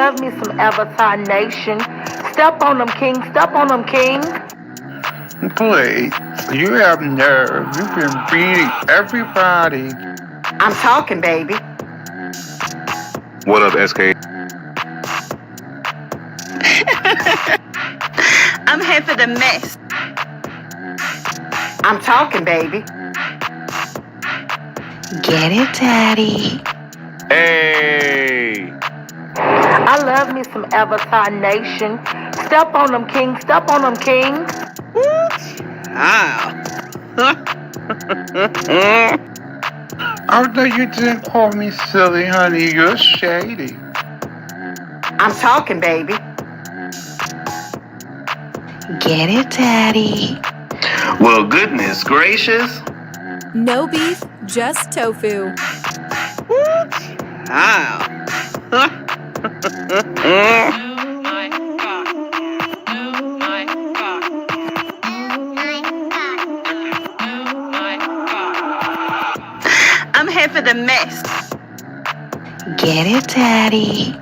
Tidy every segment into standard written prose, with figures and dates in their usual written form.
love me some Avatar Nation. Step on them, king. Step on them, king. Please, you have nerve. You've been beating everybody. I'm talking, baby. What up, SK? I'm here for the mess. I'm talking, baby. Get it, Daddy. Hey! I love me some Avatar Nation. Step on them, king. Step on them, king. Although you didn't call me silly, honey, you're shady. I'm talking, baby. Get it, Daddy. Well, goodness gracious. No beef, just tofu. I'm here for the mess. Get it, Daddy.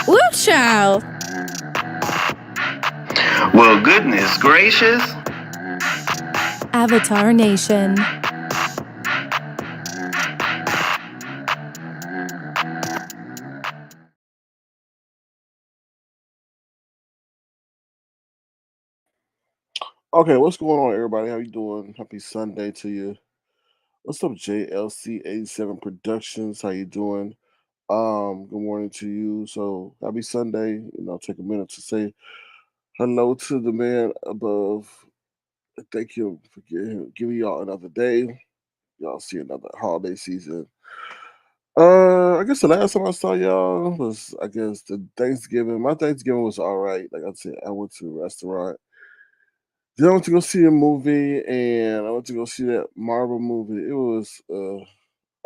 Woo, child. Well, goodness gracious. Avatar Nation. Okay, what's going on, everybody? How you doing? Happy Sunday to you. What's up, JLC87 Productions? How you doing? Good morning to you. So happy Sunday. Take a minute to say hello to the man above. Thank you for giving y'all another day. Y'all see another holiday season. I guess the last time I saw y'all was, the Thanksgiving. My Thanksgiving was all right. Like I said, I went to a restaurant. Then I went to go see a movie, and I went to go see that Marvel movie. It was,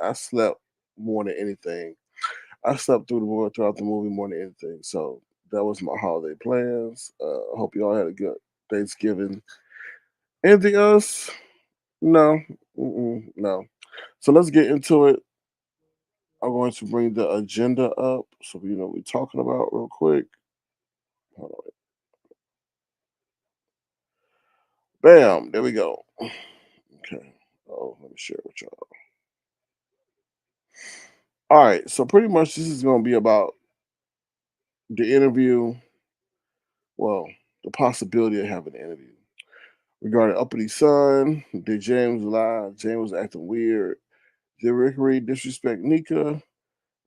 I slept more than anything. I slept throughout the movie more than anything. So that was my holiday plans. I hope you all had a good Thanksgiving. Anything else? No, no. So let's get into it. I'm going to bring the agenda up so we know what we're talking about real quick. Hold on. Bam, there we go. Okay. Oh, let me share it with y'all. All right, so pretty much this is going to be about the interview. Well, the possibility of having an interview regarding Uppity son. Did James lie? James was acting weird. Did Rick Reed disrespect Nyca?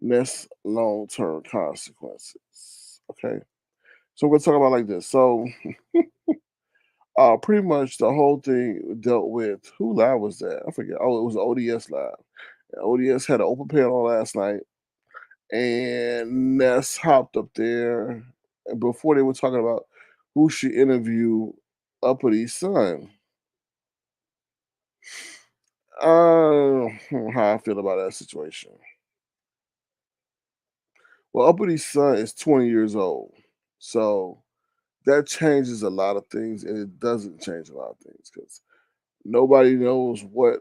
Ness long-term consequences. Okay, so we're gonna talk about like this. So, pretty much the whole thing dealt with who live was that? I forget. Oh, it was ODS live. ODS had an open panel last night, and Ness hopped up there. And before they were talking about who should interview Uppity son. I don't know how I feel about that situation. Well, Uppity son is 20 years old. So that changes a lot of things, and it doesn't change a lot of things because nobody knows what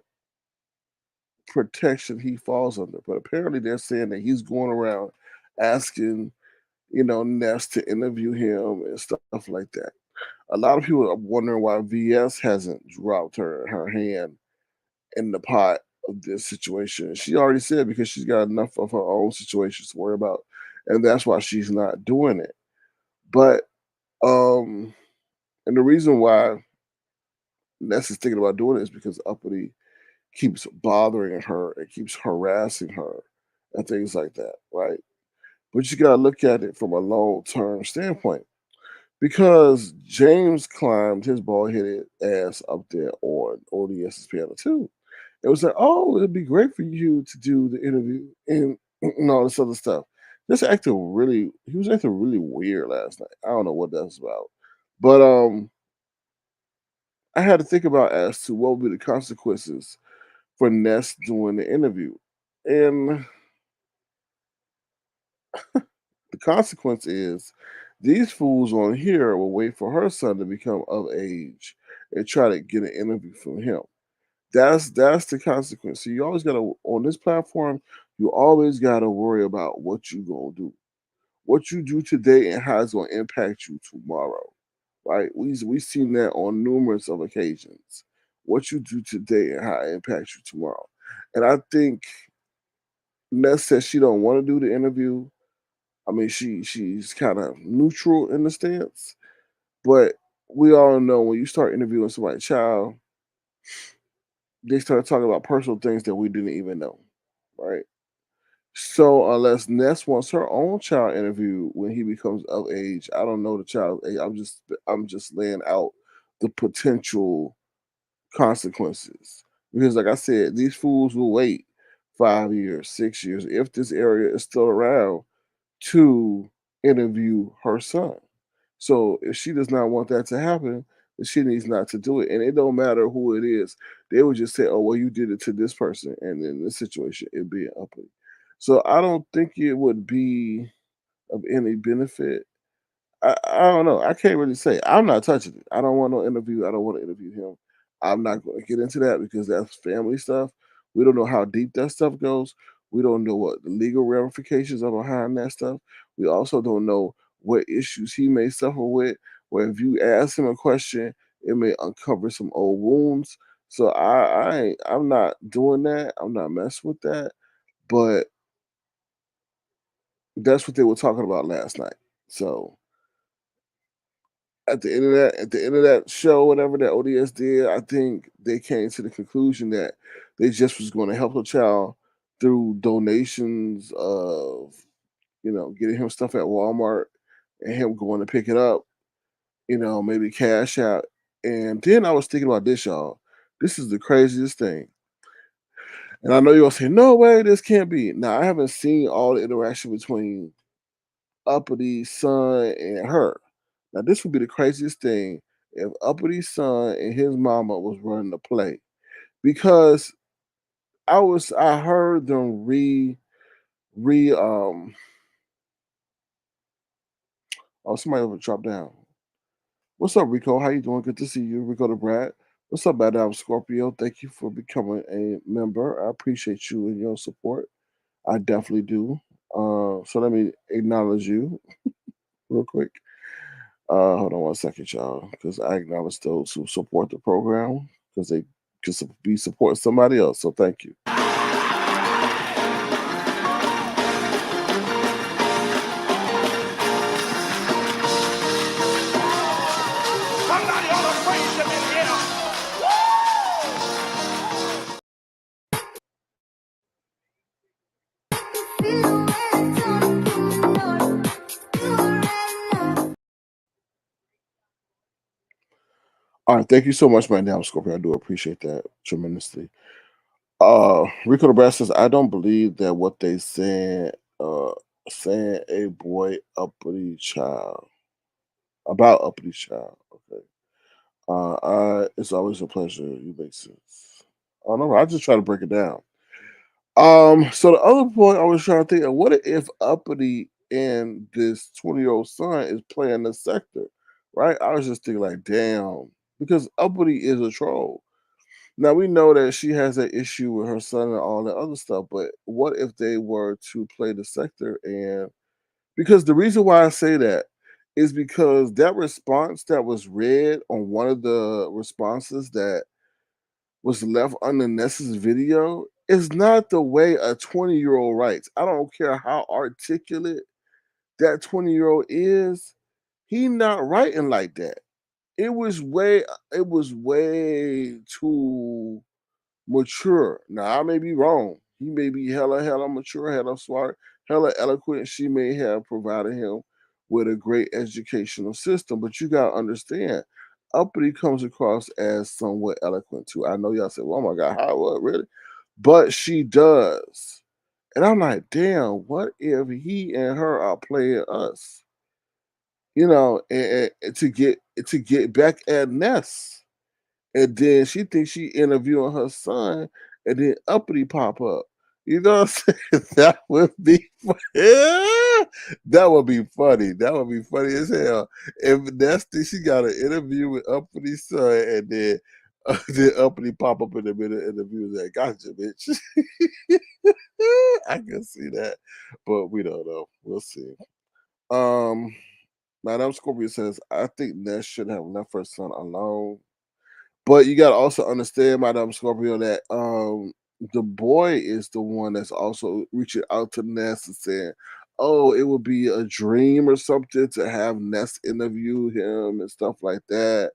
protection he falls under. But apparently, they're saying that he's going around asking, Ness to interview him and stuff like that. A lot of people are wondering why VS hasn't dropped her hand in the pot of this situation. She already said because she's got enough of her own situations to worry about, and that's why she's not doing it. But and the reason why Ness is thinking about doing it is because Uppity keeps bothering her and keeps harassing her and things like that, right? But you gotta look at it from a long term standpoint. Because James climbed his bald headed ass up there on ODS's panel too. It was like, oh, it'd be great for you to do the interview and all this other stuff. He was acting really weird last night. I don't know what that's about. But I had to think about as to what would be the consequences for Ness doing the interview. And the consequence is these fools on here will wait for her son to become of age and try to get an interview from him. That's the consequence. So you always gotta on this platform, you always gotta worry about what you gonna do. what you do today and how it's going to impact you tomorrow, right? We've seen that on numerous of occasions. What you do today and how it impacts you tomorrow. And I think Ness says she don't want to do the interview. I mean, she's kind of neutral in the stance, but we all know when you start interviewing somebody's child, they start talking about personal things that we didn't even know, right? So unless Ness wants her own child interview when he becomes of age, I don't know the child's age. I'm just laying out the potential consequences. Because like I said, these fools will wait 5 years, 6 years, if this area is still around to interview her son. So if she does not want that to happen, then she needs not to do it. And it don't matter who it is. They would just say, "Oh, well, you did it to this person," and in this situation, it'd be an uppity. So I don't think it would be of any benefit. I don't know. I can't really say. I'm not touching it. I don't want no interview. I don't want to interview him. I'm not going to get into that because that's family stuff. We don't know how deep that stuff goes. We don't know what the legal ramifications are behind that stuff. We also don't know what issues he may suffer with. Where if you ask him a question, it may uncover some old wounds. So I'm not doing that. I'm not messing with that. But that's what they were talking about last night. So at the end of that show, whatever that ODS did, I think they came to the conclusion that they just was going to help the child through donations of, getting him stuff at Walmart and him going to pick it up, maybe cash out. And then I was thinking about this, y'all. This is the craziest thing. And I know you're gonna say, no way, this can't be. Now I haven't seen all the interaction between Uppity's son and her. Now, this would be the craziest thing if Uppity's son and his mama was running the play because I heard them re oh, somebody over drop down. What's up, Rico? How you doing? Good to see you, Rico the Brad. What's up, Madam Scorpio? Thank you for becoming a member. I appreciate you and your support. I definitely do. So let me acknowledge you real quick. Hold on one second, y'all, because I acknowledge those who support the program because they could be supporting somebody else. So thank you. Somebody ought to praise him in here. All right, thank you so much, Madam Scorpio. I do appreciate that tremendously. Rico the Brad says, I don't believe that what they saying a boy uppity child about uppity child. Okay. It's always a pleasure. You make sense. I don't know. I just try to break it down. So the other point I was trying to think of, what if Uppity and this 20-year-old son is playing the sector, right? I was just thinking like, damn, because Uppity is a troll. Now we know that she has that issue with her son and all that other stuff, but what if they were to play the sector? And because the reason why I say that is because that response that was read on one of the responses that was left under Ness's video is not the way a 20-year-old writes. I don't care how articulate that 20-year-old is, he not writing like that. It was way too mature. Now I may be wrong. He may be hella mature, hella smart, hella eloquent. She may have provided him with a great educational system, but you gotta understand, Uppity comes across as somewhat eloquent too. I know y'all say, "Oh my God, how what really?" But she does, and I'm like, damn, what if he and her are playing us? And to get back at Ness. And then she thinks she interviewing her son, and then Uppity pop up. You know what I'm saying? That would be that would be funny. That would be funny as hell. If that's the, she got an interview with Uppity's son, and then Uppity pop up in the middle of the interview and say, "Gotcha, bitch." I can see that, but we don't know. We'll see. Um, Madame Scorpio says, I think Ness should have left her son alone. But you gotta also understand, Madame Scorpio, that the boy is the one that's also reaching out to Ness and saying, "Oh, it would be a dream or something to have Ness interview him and stuff like that."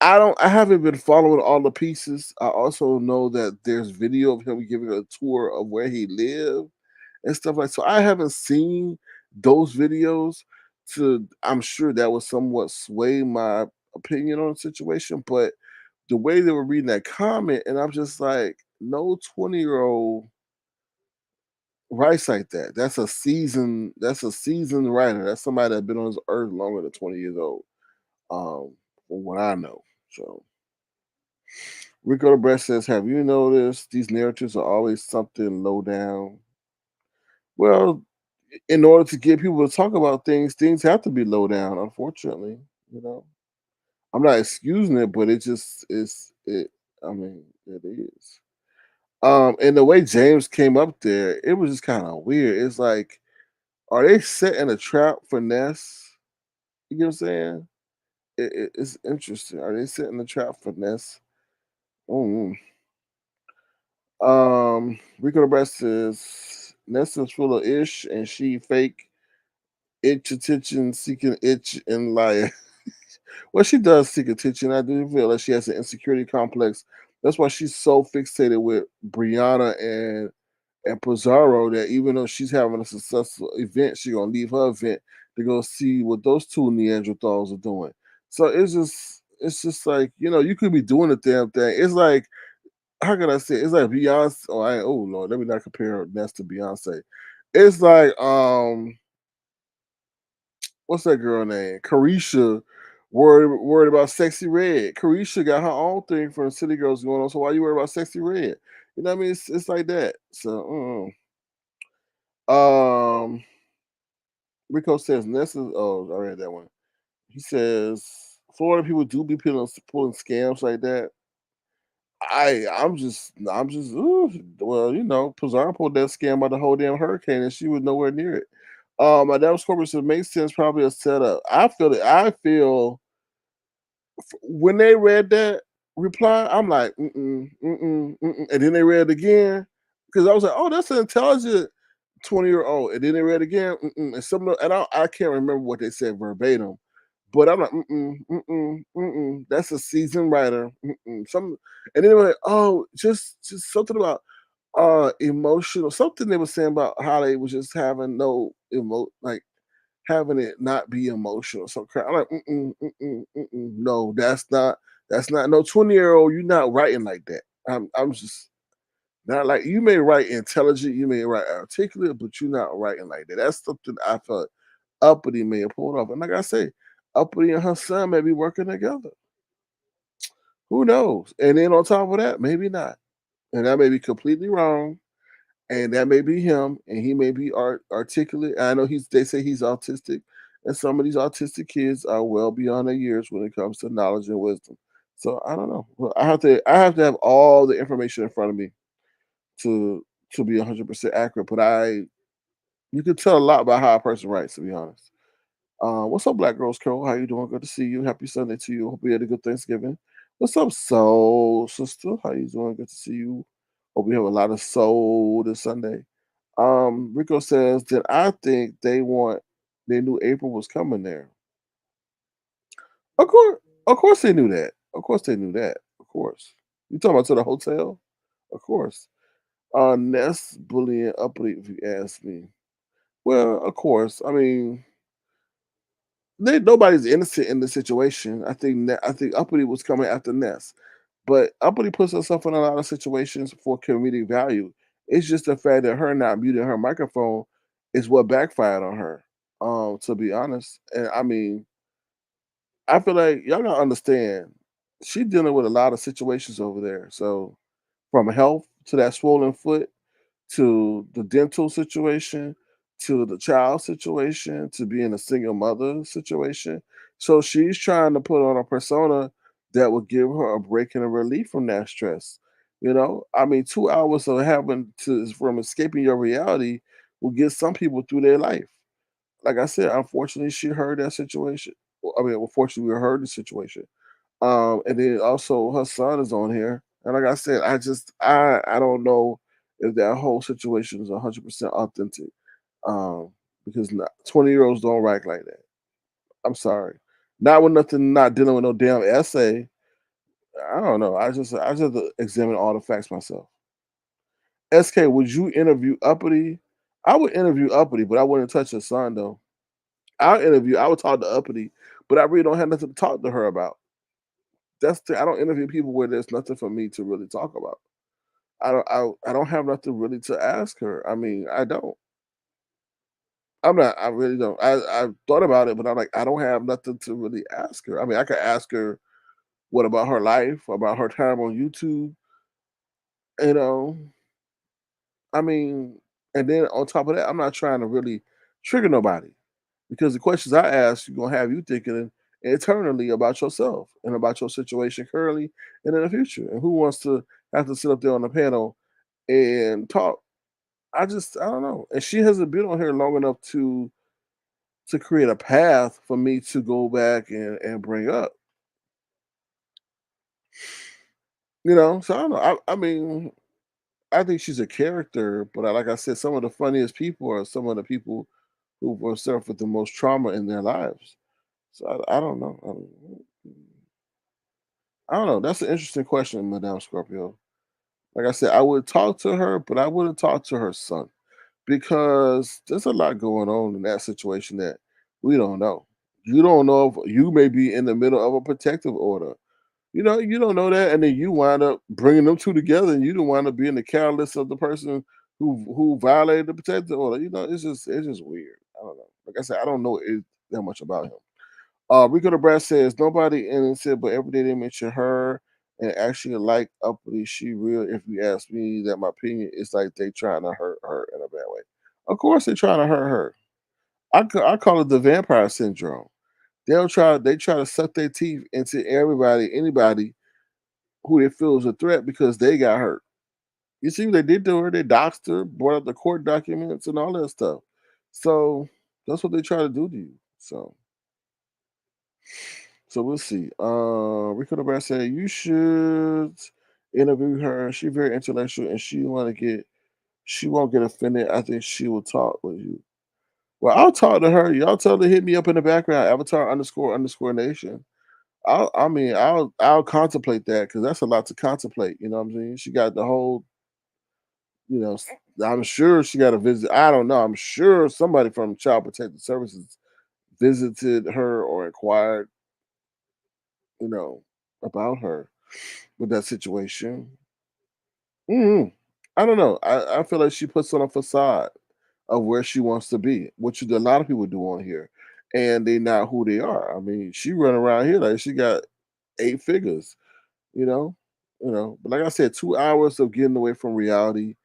I haven't been following all the pieces. I also know that there's video of him giving a tour of where he lived and stuff like so. I haven't seen those videos to I'm sure that would somewhat sway my opinion on the situation, but the way they were reading that comment, and I'm just like, no 20-year-old writes like that. That's a seasoned writer. That's somebody that's been on this earth longer than 20 years old. From what I know. So Rico the Breast says, have you noticed these narratives are always something low down? Well, in order to get people to talk about things, things have to be low down, unfortunately. You know. I'm not excusing it, but it just is it I mean, it is. And the way James came up there, it was just kind of weird. It's like, are they setting a trap for Ness? You know what I'm saying? It's interesting. Are they setting a trap for Ness? Mm. Rico the Breast says Ness is full of ish and she fake itch attention seeking itch and liar. Well, she does seek attention. I do feel that she has an insecurity complex. That's why she's so fixated with Brianna and Pizarro that even though she's having a successful event, she's gonna leave her event to go see what those two Neanderthals are doing. So it's just like, you could be doing the damn thing. It's like, how can I say it? It's like Beyonce. Oh Lord, let me not compare Ness to Beyonce. It's like what's that girl name? Carisha worried about Sexy Red. Carisha got her own thing for the City Girls going on. So why you worried about Sexy Red? You know what I mean? It's like that. So Rico says Ness is I read that one. He says Florida people do be pulling scams like that. I'm just well, Pizarro pulled that scam by the whole damn hurricane and she was nowhere near it. Madame Scorpio says makes sense, probably a setup. I feel when they read that reply, I'm like, and then they read it again because I was like, oh, that's an intelligent 20-year-old, and then they read it again, and I can't remember what they said verbatim, but I'm like, that's a seasoned writer, and then they were like, oh, just something about emotional, something they were saying about how they was just having no like having it not be emotional. So I'm like, no, that's not no 20-year-old. You're not writing like that. I'm just not like you may write intelligent, you may write articulate, but you're not writing like that. That's something I felt Uppity may have pulled off. And like I say, Uppity and her son may be working together. Who knows? And then on top of that, maybe not. And that may be completely wrong and that may be him, and he may be articulate. I know they say he's autistic, and some of these autistic kids are well beyond their years when it comes to knowledge and wisdom. So I don't know. Well, I have to have all the information in front of me to be 100% accurate. But you can tell a lot about how a person writes. To be honest. What's up, Black Girls Curl? How you doing? Good to see you. Happy Sunday to you. Hope you had a good Thanksgiving. What's up, Soul Sister? How you doing? Good to see you. Hope we have a lot of soul this Sunday. Rico says, "Did I think they knew April was coming there? Of course they knew that. Of course they knew that. Of course. You talking about to the hotel? Of course. Ness bullying uppity, if you ask me. Well, of course. I mean, nobody's innocent in the situation. I think uppity was coming after Ness, but uppity puts herself in a lot of situations for comedic value. It's just the fact that her not muting her microphone is what backfired on her. To be honest, and I mean, I feel like y'all gotta understand. She dealing with a lot of situations over there. So from health to that swollen foot to the dental situation, to the child situation, to being a single mother situation. So she's trying to put on a persona that will give her a break and a relief from that stress. I mean, 2 hours of having to from escaping your reality will get some people through their life. like I said, unfortunately, she heard that situation. Well, I mean, unfortunately, we heard the situation. And then also her son is on here, and like I said, I don't know if that whole situation is 100% authentic. Um, because 20-year-olds don't act like that. I'm sorry, not with nothing, not dealing with no damn essay. I don't know. I just have to examine all the facts myself. SK, would you interview Uppity? I would interview Uppity, but I wouldn't touch her son though. I would talk to Uppity, but I really don't have nothing to talk to her about. I don't interview people where there's nothing for me to really talk about. I don't have nothing really to ask her. I mean, I don't. I'm not. I really don't. I thought about it, but I'm like, I don't have nothing to really ask her. I mean, I could ask her what about her life, about her time on YouTube. You know, I mean, and then on top of that, I'm not trying to really trigger nobody because the questions I ask are gonna have you thinking eternally about yourself and about your situation currently and in the future. And who wants to have to sit up there on the panel and talk? I don't know. And she hasn't been on here long enough to create a path for me to go back and bring up. So I don't know. I mean, I think she's a character, but like I said, some of the funniest people are some of the people who were suffered the most trauma in their lives. So I don't know. I don't know. That's an interesting question, Madame Scorpio. Like I said, I would talk to her, but I wouldn't talk to her son because there's a lot going on in that situation that we don't know. You don't know if you may be in the middle of a protective order. You don't know that, and then you wind up bringing them two together, and you don't wind up being the catalyst of the person who violated the protective order. It's just weird. I don't know. Like I said, I don't know that much about him. Rico the Brat says nobody in it said, but every day they mention her and actually like Uppity. She real. If you ask me, that my opinion is like they trying to hurt her in a bad way. Of course, they trying to hurt her. I call it the vampire syndrome. They try to suck their teeth into anybody who they feel is a threat because they got hurt. You see what they did to her? They doxed her, brought up the court documents and all that stuff. So that's what they try to do to you. So we'll see. Rico the Bear said you should interview her. She's very intellectual and she won't get offended. I think she will talk with you. Well, I'll talk to her. Y'all tell her to hit me up in the background, avatar underscore nation. I'll contemplate that because that's a lot to contemplate. You know what I'm saying? She got the whole, you know, I'm sure she got a visit. I don't know. I'm sure somebody from Child Protective Services visited her or inquired, you know, about her with that situation. Mhm. I don't know. I feel like she puts on a facade of where she wants to be, which a lot of people do on here, and they not who they are. I mean, she run around here like she got 8 figures, you know, But like I said, 2 hours of getting away from reality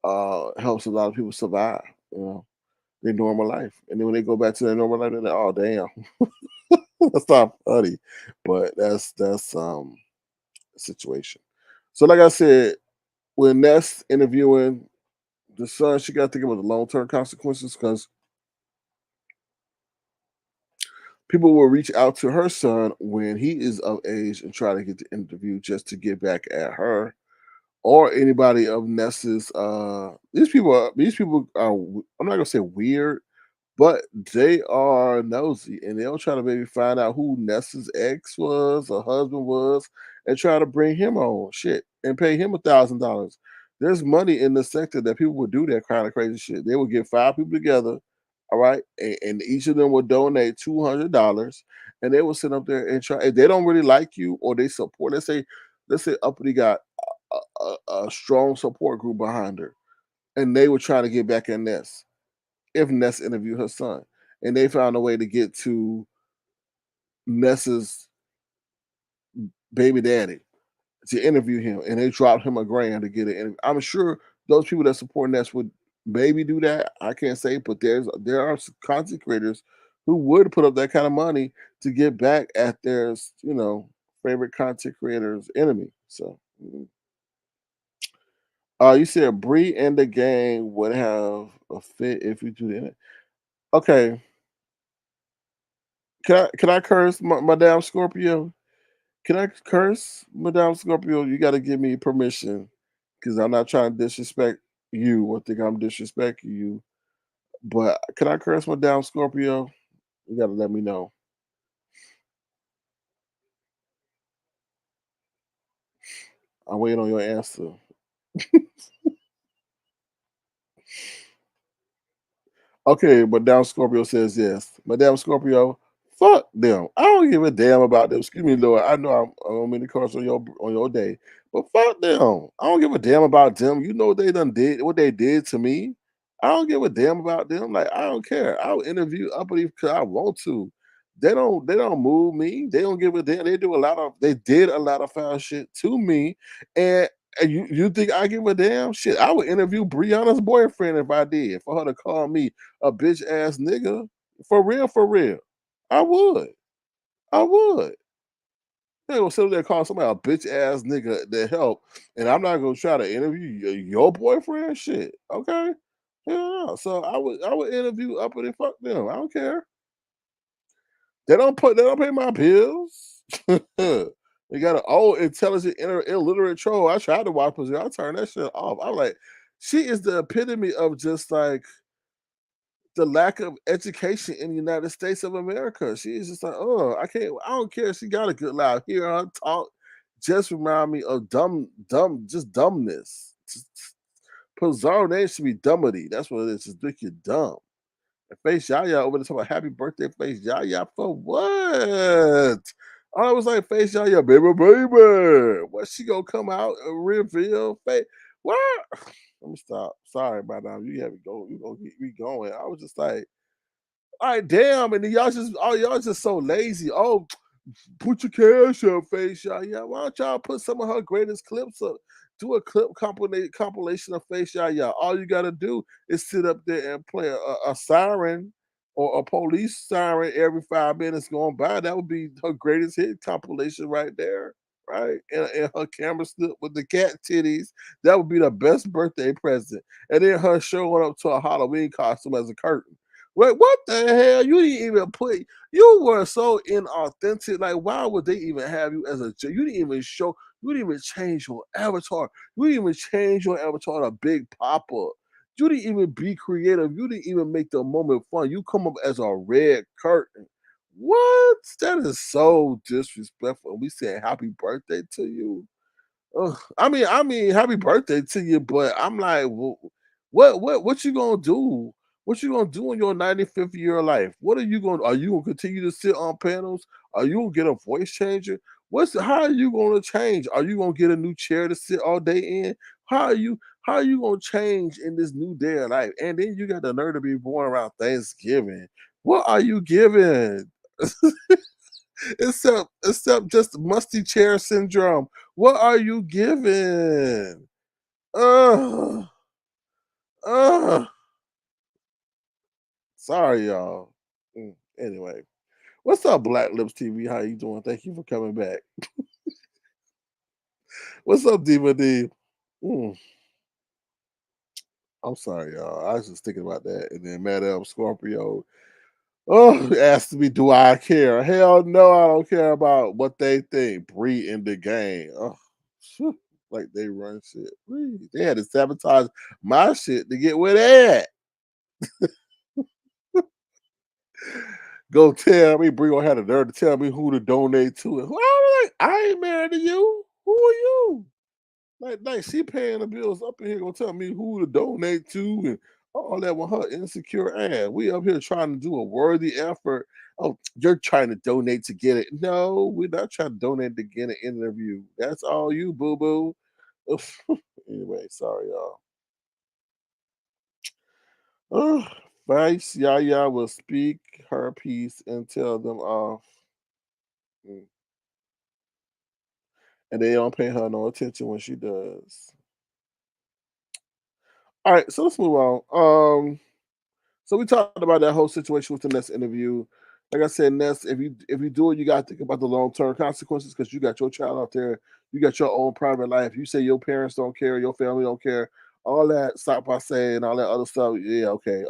helps a lot of people survive, their normal life, and then when they go back to their normal life, they're like, oh damn, that's not funny, but that's the situation. So like I said, when Ness interviewing the son, she got to think about the long term consequences because people will reach out to her son when he is of age and try to get the interview just to get back at her or anybody of Ness's. These people are. I'm not gonna say weird, but they are nosy and they'll try to maybe find out who Ness's ex was or husband was and try to bring him on shit and pay him $1,000. There's money in the sector that people would do that kind of crazy shit. They would get 5 people together, all right, and each of them would donate $200 and they will sit up there and try. If they don't really like you or they support, let's say Uppity got a strong support group behind her and they would try to get back in Ness if Ness interviewed her son. And they found a way to get to Ness's baby daddy to interview him, and they dropped him $1,000 to get an interview. I'm sure those people that support Ness would maybe do that. I can't say, but there are content creators who would put up that kind of money to get back at their favorite content creator's enemy. So you said Bree and the gang would have a fit if you do that. Okay. Can I curse, Madame Scorpio? Can I curse, Madame Scorpio? You got to give me permission, because I'm not trying to disrespect you or think I'm disrespecting you. But can I curse, Madame Scorpio? You got to let me know. I'm waiting on your answer. Okay, Madame Scorpio says yes. Madame Scorpio, fuck them. I don't give a damn about them. Excuse me, Lord. I know I'm in the course on your day, but fuck them. I don't give a damn about them. You know what they done did, what they did to me. I don't give a damn about them. Like I don't care. I'll interview Uppity because I want to. They don't move me. They don't give a damn. They did a lot of foul shit to me. And you think I give a damn? Shit, I would interview Brianna's boyfriend if I did, for her to call me a bitch ass nigga. For real, for real. I would. I would. They gonna sit there call somebody a bitch ass nigga to help, and I'm not gonna try to interview your boyfriend. Shit. Okay. Yeah. So I would interview up and fuck them. I don't care. They don't pay my bills. They got an old intelligent illiterate troll. I tried to watch it. I turned that shit off. I'm like, she is the epitome of just like the lack of education in the United States of America. She is just like, oh, I don't care. She got a good laugh. Hear her talk just remind me of just dumbness. Pizarro name should be dummity. That's what it is. Just make you dumb. And Face Yaya over the top of happy birthday, Face Yaya for what? I was like, Face Yaya, baby, baby. What she gonna come out and reveal? Face, what? Let me stop. Sorry about that. You have to go. You gonna keep me going. I was just like, all right, damn. And then y'all just so lazy. Oh, put your cash up, Face Shot. Yeah, why don't y'all put some of her greatest clips up? Do a clip compilation of Face Shot. Yeah, all you gotta do is sit up there and play a siren or a police siren every 5 minutes going by. That would be her greatest hit compilation right there, right? And her camera slip with the cat titties. That would be the best birthday present. And then her showing up to a Halloween costume as a curtain. Wait, what the hell? You didn't even put. You were so inauthentic. Like, why would they even have you as a? You didn't even show. You didn't even change your avatar. You didn't even change your avatar to Big Papa. You didn't even be creative. You didn't even make the moment fun. You come up as a red curtain. What? That is so disrespectful. We said happy birthday to you. Ugh, I mean, happy birthday to you, but I'm like, what you gonna do? What you gonna do in your 95th year of life? What are you gonna? Are you gonna continue to sit on panels? Are you gonna get a voice changer? How are you gonna change? Are you gonna get a new chair to sit all day in? How are you? How are you gonna change in this new day of life? And then you got the nerve to be born around Thanksgiving. What are you giving? Except just musty chair syndrome. What are you giving? Ugh. Ugh. Sorry, y'all. Anyway, what's up, Black Lips TV? How you doing? Thank you for coming back. What's up, Diva D? Mm, I'm sorry, y'all. I was just thinking about that. And then Madame Scorpio. Oh, asked me, do I care? Hell no, I don't care about what they think. Bree in the game. Oh, phew, like they run shit. They had to sabotage my shit to get where they at. Go tell me, Bree gonna have the nerve to tell me who to donate to. And who I was like, I ain't married to you. Who are you? Like she paying the bills up in here gonna tell me who to donate to and all that with her insecure ass. We up here trying to do a worthy effort. Oh, you're trying to donate to get it. No, we're not trying to donate to get an interview. That's all you, boo boo. Anyway, sorry, y'all. Vice Yaya will speak her piece and tell them off. Mm. And they don't pay her no attention when she does. All right, so let's move on. So we talked about that whole situation with the Ness interview. Like I said, Ness, if you do it, you gotta think about the long term consequences because you got your child out there, you got your own private life. You say your parents don't care, your family don't care, all that stop by saying all that other stuff. Yeah, okay,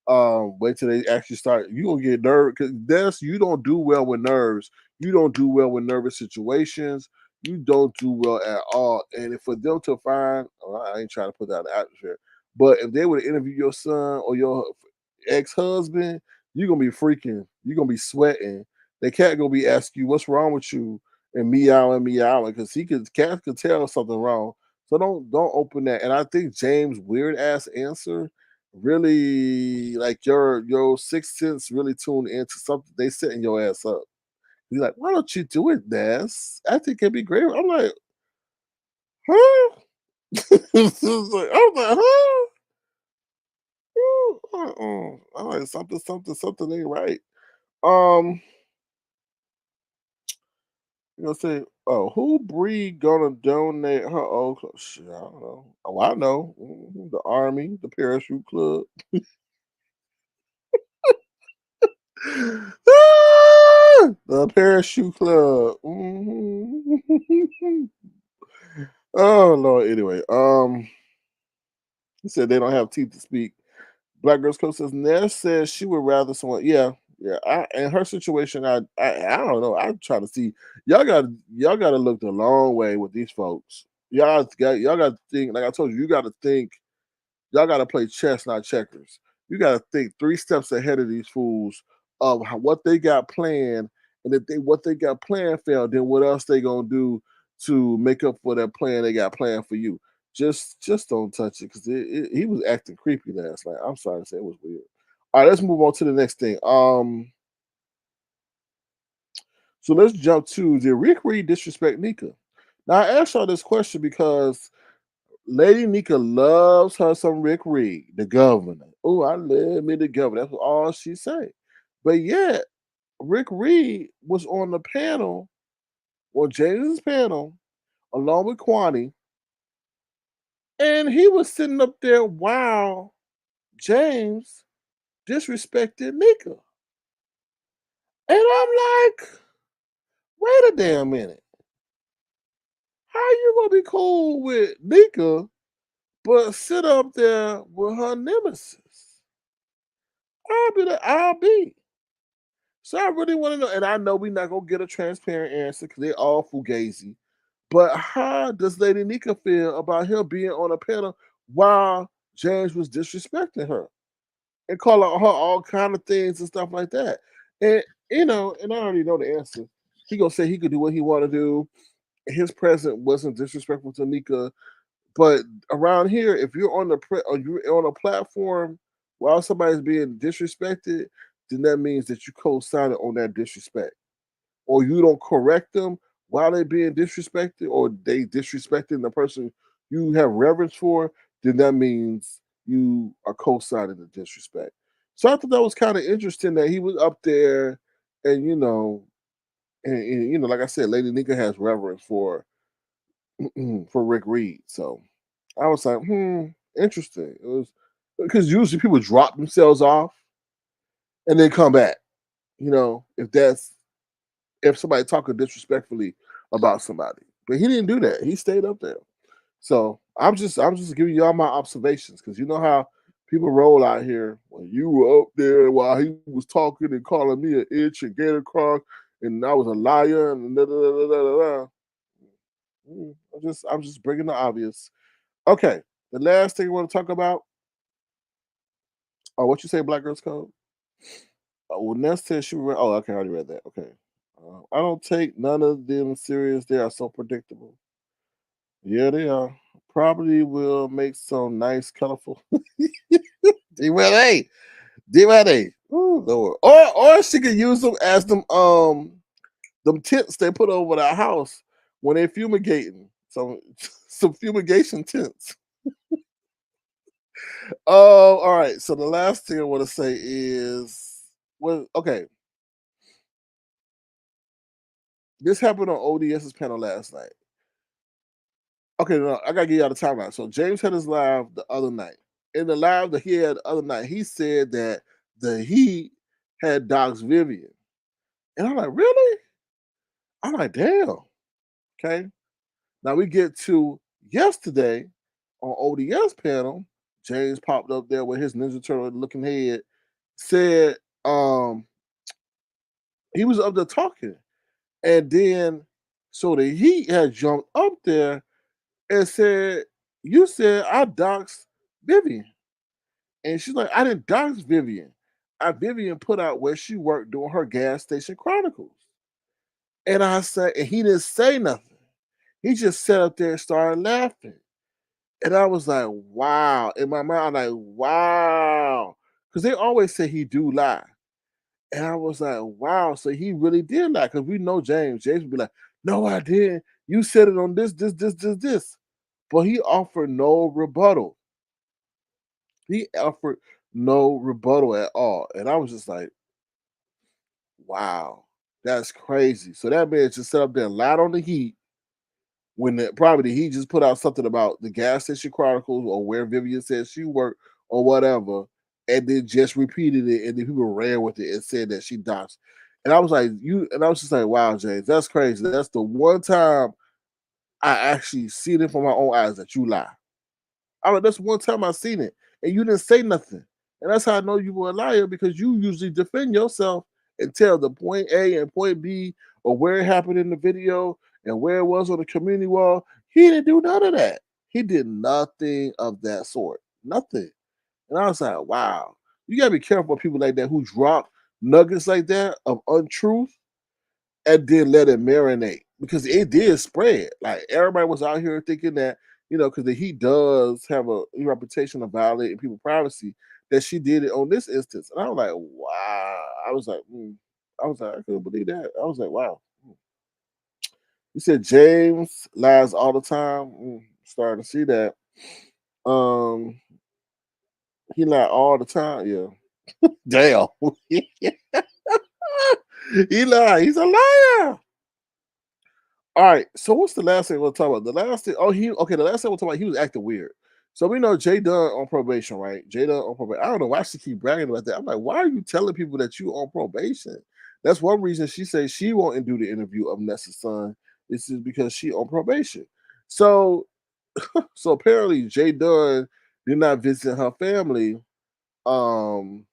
Wait till they actually start. You gonna get nervous because that's you don't do well with nerves. You don't do well with nervous situations. You don't do well at all. And if for them to find, well, I ain't trying to put that in the atmosphere, but if they would interview your son or your ex-husband, you're gonna be freaking. You're gonna be sweating. The cat gonna be asking you what's wrong with you and meowing because cat could tell something wrong. So don't open that. And I think James' weird ass answer really like your sixth sense really tuned into something they setting your ass up. He's like, why don't you do it, Ness? I think it'd be great. I'm like, huh? I'm like, huh? I'm like, something ain't right. Um, you know, say, oh, who Bree gonna donate her old clothes? Shit, I don't know. Oh, I know. The Army, the Parachute Club. The Parachute Club. Oh Lord. Anyway, he said they don't have teeth to speak. Black Girls Club says Ness says she would rather someone. Yeah, yeah. In her situation, I don't know. I'm trying to see. Y'all got to look the long way with these folks. Y'all got to think. Like I told you, you got to think. Y'all got to play chess, not checkers. You got to think 3 steps ahead of these fools of what they got planned, and if what they got planned failed, then what else they gonna do to make up for that plan they got planned for you? Just don't touch it because he was acting creepy last night. I'm sorry to say it was weird. All right, let's move on to the next thing. So let's jump to did Rick Reed disrespect Nika? Now I asked y'all this question because Lady Nika loves her some Rick Reed, the governor. Oh, I love me the governor. That's all she say. But yet, Rick Reed was on the panel, or James's panel, along with Kwani, and he was sitting up there while James disrespected Nika. And I'm like, wait a damn minute. How you gonna be cool with Nika, but sit up there with her nemesis? I'll be. So I really want to know, and I know we're not gonna get a transparent answer because they're all fugazi. But how does Lady Nika feel about him being on a panel while James was disrespecting her and calling her all kind of things and stuff like that? And and I already know the answer. He gonna say he could do what he want to do. His presence wasn't disrespectful to Nika, but around here, if you're on or you're on a platform while somebody's being disrespected, then that means that you co-signed on that disrespect, or you don't correct them while they're being disrespected, or they disrespecting the person you have reverence for, then that means you are co-signing the disrespect. So I thought that was kind of interesting that he was up there, and like I said, Lady Nika has reverence for for Rick Reed. So I was like, interesting. It was because usually people drop themselves off and then come back. If somebody talking disrespectfully about somebody, but he didn't do that. He stayed up there. So I'm just giving y'all my observations because you know how people roll out here when you were up there while he was talking and calling me an itch and Gator Croc and I was a liar and da da da da da. Da. I'm just bringing the obvious. Okay, the last thing I want to talk about. Oh, what you say, Black Girls Code? Well, Ness said she read. Oh, okay, I already read that. Okay, I don't take none of them serious. They are so predictable. Yeah, they are. Probably will make some nice, colorful. D-Ready. D-Ready. Ooh, Lord. Or she could use them as them tents they put over the house when they fumigating. Some fumigation tents. Oh, all right. So the last thing I want to say is, well, okay. This happened on ODS's panel last night. Okay, no, I gotta get you out of timeline. So James had his live the other night. In the live that he had the other night, he said that the Heat had Doc's Vivian. And I'm like, really? I'm like, damn. Okay. Now we get to yesterday on ODS panel. James popped up there with his Ninja Turtle looking head said he was up there talking, and then so the Heat had jumped up there and said, "You said I doxed Vivian," and she's like, "I didn't dox Vivian. Vivian put out where she worked doing her gas station chronicles." And I said, and he didn't say nothing. He just sat up there and started laughing. And I was like, wow. In my mind, I'm like, wow. Because they always say he do lie. And I was like, wow. So he really did lie. Because we know James. James would be like, no, I didn't. You said it on this. But he offered no rebuttal. He offered no rebuttal at all. And I was just like, wow, that's crazy. So that man just sat up there and lied on the Heat when probably he just put out something about the gas station chronicles or where Vivian said she worked or whatever, and then just repeated it, and then people ran with it and said that she doxed. And I was like, and I was just like, wow, James, that's crazy. That's the one time I actually seen it from my own eyes that you lie. I mean, that's one time I seen it, and you didn't say nothing. And that's how I know you were a liar, because you usually defend yourself and tell the point A and point B, or where it happened in the video and where it was on the community wall. He didn't do none of that. He did nothing of that sort. Nothing. And I was like, wow. You gotta be careful with people like that who drop nuggets like that of untruth and then let it marinate, because it did spread. Like, everybody was out here thinking that, because the Heat does have a reputation of violating people's privacy, that she did it on this instance. And I was like, wow. I couldn't believe that. I was like, wow. You said James lies all the time. Starting to see that. He lied all the time. Yeah. Damn. He lied. He's a liar. All right. So what's the last thing we'll talk about? The last thing. The last thing we'll talk about. He was acting weird. So we know Jay Dunn on probation, right? Jay Dunn on probation. I don't know why she keep bragging about that. I'm like, why are you telling people that you on probation? That's one reason she says she won't do the interview of Ness's son. This is because she on probation. So apparently Jay Dunn did not visit her family, um,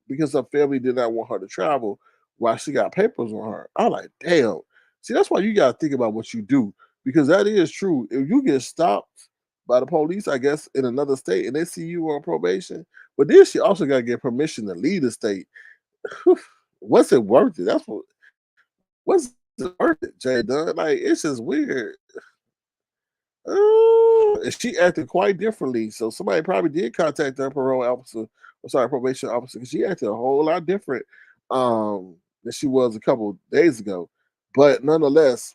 because her family did not want her to travel while she got papers on her. I'm like, damn. See, that's why you gotta think about what you do, because that is true. If you get stopped by the police, I guess, in another state, and they see you on probation, but then she also gotta get permission to leave the state. What's it worth it? What's it worth it, Jay Dunn? Like, it's just weird. And she acted quite differently. So somebody probably did contact her probation officer, because she acted a whole lot different than she was a couple days ago. But nonetheless,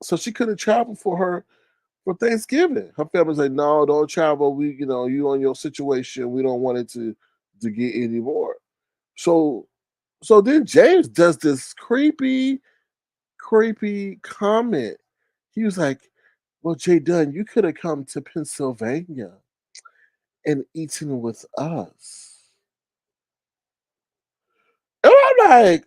so she couldn't travel for Thanksgiving. Her family's like, no, don't travel. You on your situation. We don't want it to get any more. So then James does this creepy comment. He was like, well, Jay Dunn, you could have come to Pennsylvania and eaten with us. And I'm like,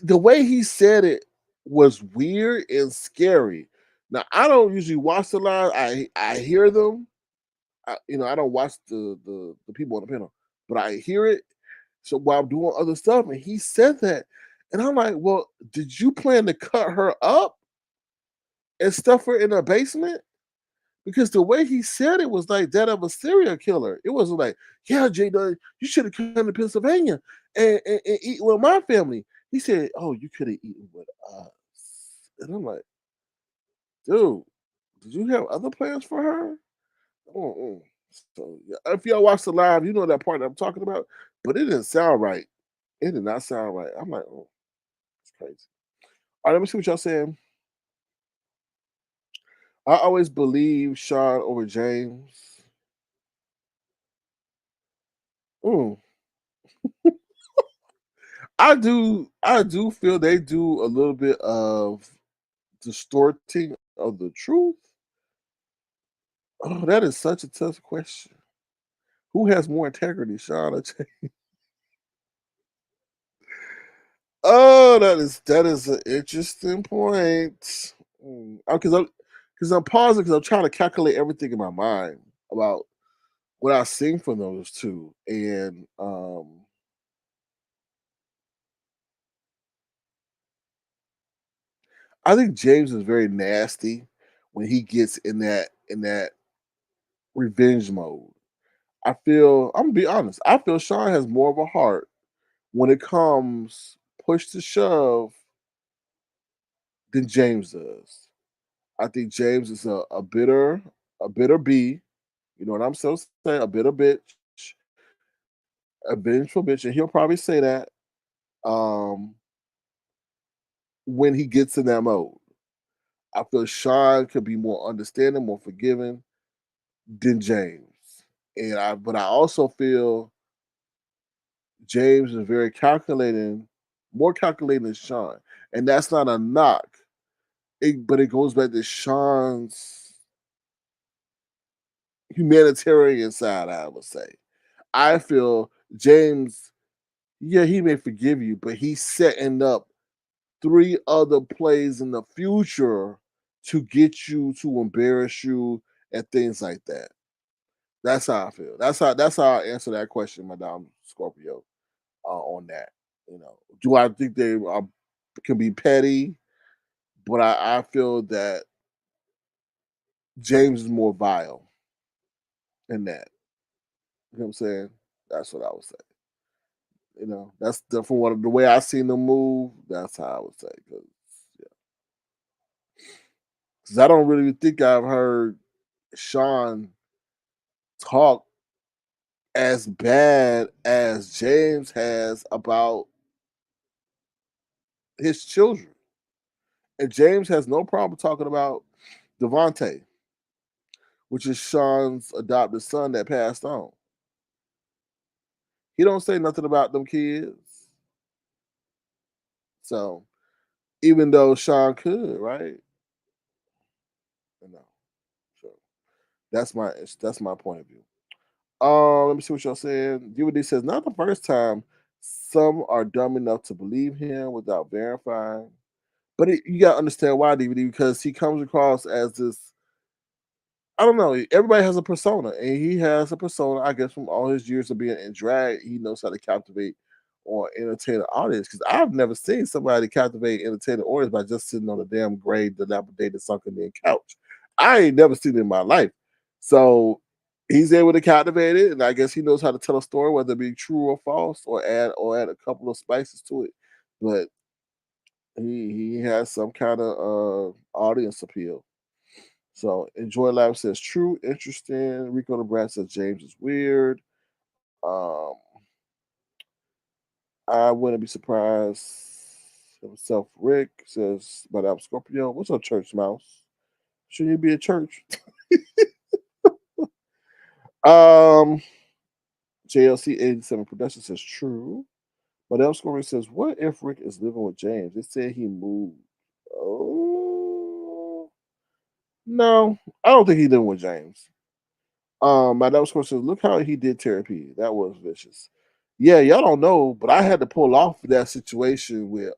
the way he said it was weird and scary. Now, I don't usually watch the live. I hear them. I don't watch the people on the panel, but I hear it. So while I'm doing other stuff, and he said that, and I'm like, well, did you plan to cut her up and stuff her in a basement? Because the way he said it was like that of a serial killer. It wasn't like, yeah, Jay Dunn, you should have come to Pennsylvania and eat with my family. He said, oh, you could have eaten with us. And I'm like, dude, did you have other plans for her? Mm-mm. So if y'all watch the live, you know that part that I'm talking about, but it didn't sound right. It did not sound right. I'm like, oh, it's crazy. All right, let me see what y'all saying. I always believe Sean over James. Mm. I do feel they do a little bit of distorting of the truth. Oh, that is such a tough question. Who has more integrity, Sean or James? Oh, that is an interesting point. Because I'm pausing, because I'm trying to calculate everything in my mind about what I seen from those two, and I think James is very nasty when he gets in that revenge mode. I'm gonna be honest. I feel Sean has more of a heart when it comes push to shove than James does. I think James is a bitter bee. You know what I'm so saying? A bitter bitch, a vengeful bitch, and he'll probably say that um, when he gets in that mode. I feel Sean could be more understanding, more forgiving than James, but I also feel James is very calculating, more calculating than Sean, and that's not a knock. But it goes back to Sean's humanitarian side, I would say. I feel James, yeah, he may forgive you, but he's setting up three other plays in the future to get you, to embarrass you, and things like that. That's how I feel. That's how I answer that question, Madame Scorpio. On that, do I think they can be petty? But I feel that James is more vile in that. You know what I'm saying? That's what I would say. That's from what the way I seen them move. That's how I would say. Because I don't really think I've heard Sean talk as bad as James has about his children, and James has no problem talking about Devontae, which is Sean's adopted son that passed on. He don't say nothing about them kids. So even though Sean could, right? You know. So that's my point of view. Let me see what y'all saying. DVD says not the first time some are dumb enough to believe him without verifying. But you gotta understand why DVD, because he comes across as this. I don't know. Everybody has a persona, and he has a persona. I guess from all his years of being in drag, he knows how to captivate or entertain an audience. Because I've never seen somebody captivate, entertain an audience by just sitting on a damn gray, dilapidated, sunken in couch. I ain't never seen it in my life. So he's able to captivate it, and I guess he knows how to tell a story, whether it be true or false, or add a couple of spices to it. But he has some kind of audience appeal. So Enjoy Life says true, interesting. Rico the Brat says James is weird. Um, I wouldn't be surprised. Himself Rick says, but I'm Scorpio. What's up, Church Mouse? Should you be at church? um JLC 87 Production says true. But El Scorpio says, what if Rick is living with James? They said he moved. Oh no, I don't think he's living with James. My that was question. Look how he did therapy. That was vicious. Yeah, y'all don't know, but I had to pull off that situation with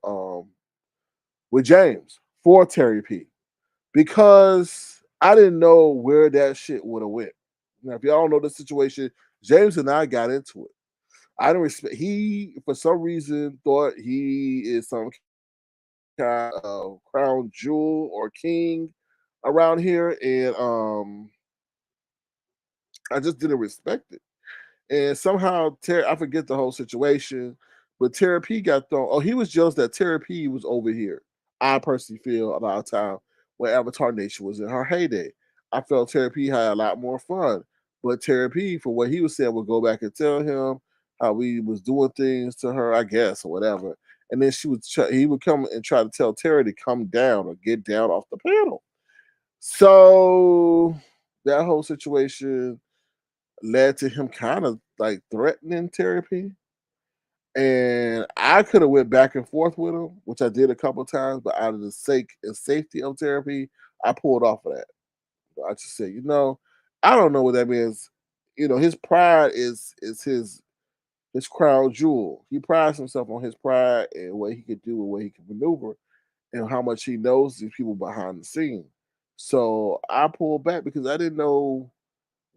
James for Terry P because I didn't know where that shit would have went. Now, if y'all don't know the situation, James and I got into it. I didn't respect. He for some reason thought he is some kind of crown jewel or king around here, and I just didn't respect it. And somehow I forget the whole situation, but Terry P got thrown. Oh, he was jealous that Terry P was over here. I personally feel about a time when Avatar Nation was in her heyday. I felt Terry P had a lot more fun. But Terry P, for what he was saying, would go back and tell him how we was doing things to her, I guess, or whatever. And then he would come and try to tell Terry to come down or get down off the panel. So that whole situation led to him kind of like threatening therapy. And I could have went back and forth with him, which I did a couple of times, but out of the sake and safety of therapy, I pulled off of that. I just said, I don't know what that means. His pride is his crown jewel. He prides himself on his pride and what he could do and what he can maneuver and how much he knows these people behind the scene. So I pulled back because I didn't know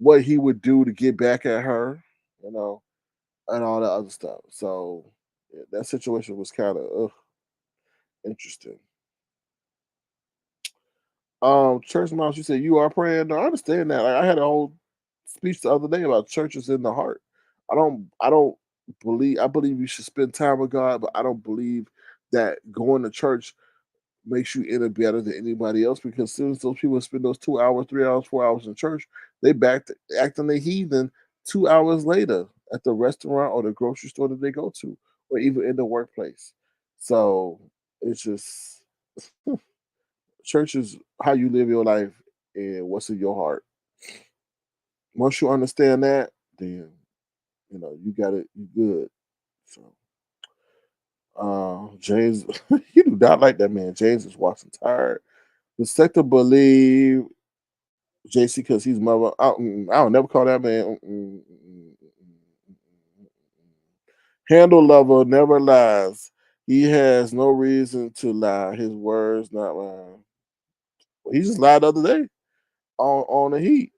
what he would do to get back at her, you know, and all that other stuff. So yeah, that situation was kind of interesting. Church mouse, you said you are praying. No, I understand that. Like, I had a whole speech the other day about churches in the heart. I don't believe. I believe you should spend time with God, but I don't believe that going to church makes you any better than anybody else, because as soon as those people spend those 2 hours, 3 hours, 4 hours in church, they back to acting a heathen 2 hours later at the restaurant or the grocery store that they go to, or even in the workplace. So it's just church is how you live your life and what's in your heart. Once you understand that, then you got it. You good. So James, you do not like that man. James is watching tired. The sector believe JC because he's mother. I don't never call that man. Handle lover never lies. He has no reason to lie. His words not lying. He just lied the other day on the heat.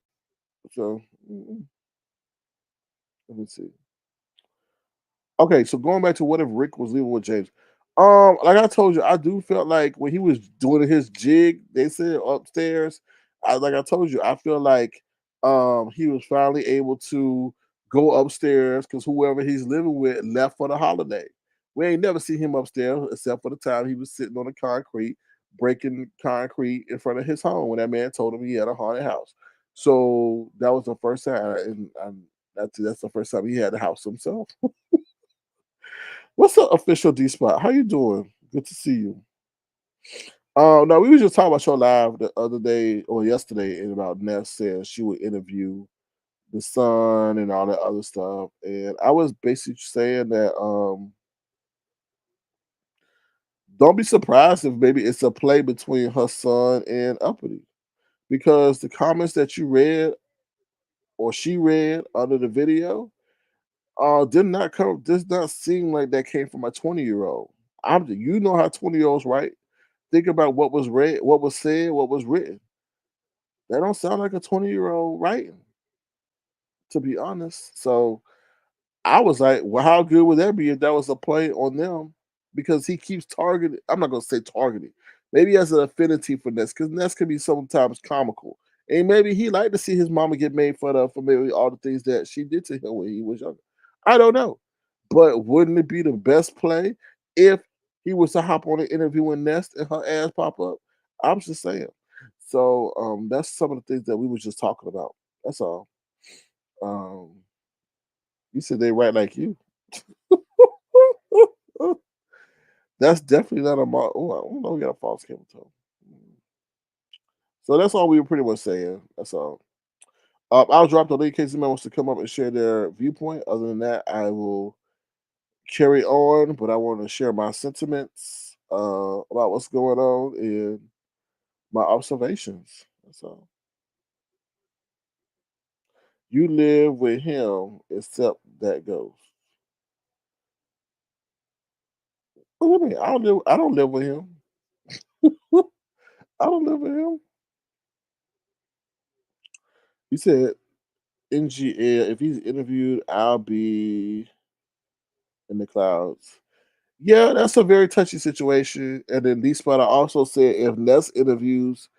So let me see. Okay, so going back to what if Rick was leaving with James? Like I told you, I do felt like when he was doing his jig, they said upstairs. Like I told you, I feel like he was finally able to go upstairs because whoever he's living with left for the holiday. We ain't never seen him upstairs except for the time he was sitting on the concrete, breaking concrete in front of his home when that man told him he had a haunted house. So that was the first time, and that's the first time he had the house himself. What's the official D spot? How you doing? Good to see you. No, we was just talking about your live the other day or yesterday and about Ness saying she would interview the son and all that other stuff. And I was basically saying that don't be surprised if maybe it's a play between her son and Uppity. Because the comments that you read or she read under the video does not seem like that came from a 20-year-old. You know how 20-year-olds write. Think about what was read, what was said, what was written. That don't sound like a 20-year-old writing, to be honest. So I was like, well, how good would that be if that was a play on them? Because he keeps targeting. I'm not gonna say targeting. Maybe he has an affinity for Ness, because Ness can be sometimes comical. And maybe he liked to see his mama get made fun of for maybe all the things that she did to him when he was younger. I don't know. But wouldn't it be the best play if he was to hop on an interview with Ness and her ass pop up? I'm just saying. So that's some of the things that we was just talking about. That's all. Um, you said they write like you. That's definitely not a oh, I don't know. We got a false camel toe. So that's all we were pretty much saying. That's all. I'll drop the link in case anyone wants to come up and share their viewpoint. Other than that, I will carry on, but I want to share my sentiments about what's going on and my observations. That's all. You live with him, except that goes. What do you mean? I don't live. I don't live with him. I don't live with him. You said NGL. If he's interviewed, I'll be in the clouds. Yeah, that's a very touchy situation. And then D Spot also said if Ness interviews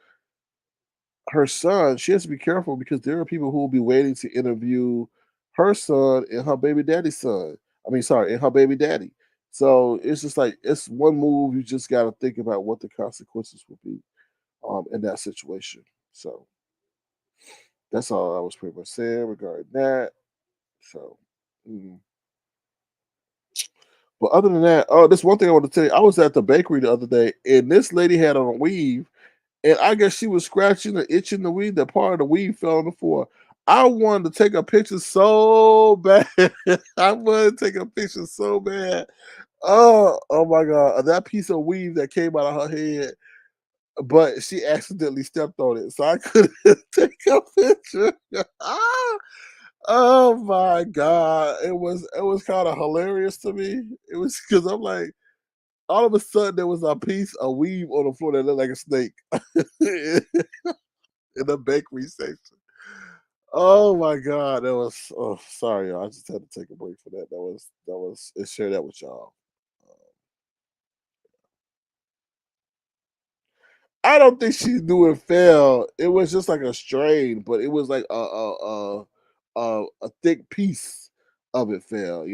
her son, she has to be careful because there are people who will be waiting to interview her son and her baby daddy's son. I mean, sorry, and her baby daddy. So it's just like it's one move. You just got to think about what the consequences will be in that situation. So that's all I was pretty much saying regarding that. So, but other than that, oh, this one thing I want to tell you. I was at the bakery the other day, and this lady had on a weave, and I guess she was scratching or itching the weave. That part of the weave fell on the floor. I wanted to take a picture so bad. I wanted to take a picture so bad. Oh my god, that piece of weave that came out of her head, but she accidentally stepped on it, so I couldn't take a picture. Oh my god, it was kind of hilarious to me. It was because I'm like, all of a sudden there was a piece of weave on the floor that looked like a snake in the bakery section. Oh my God, that was. Oh, sorry, y'all. I just had to take a break for that. That was. Let's share that with y'all. I don't think she knew it fell. It was just like a strain, but it was like a thick piece of it fell.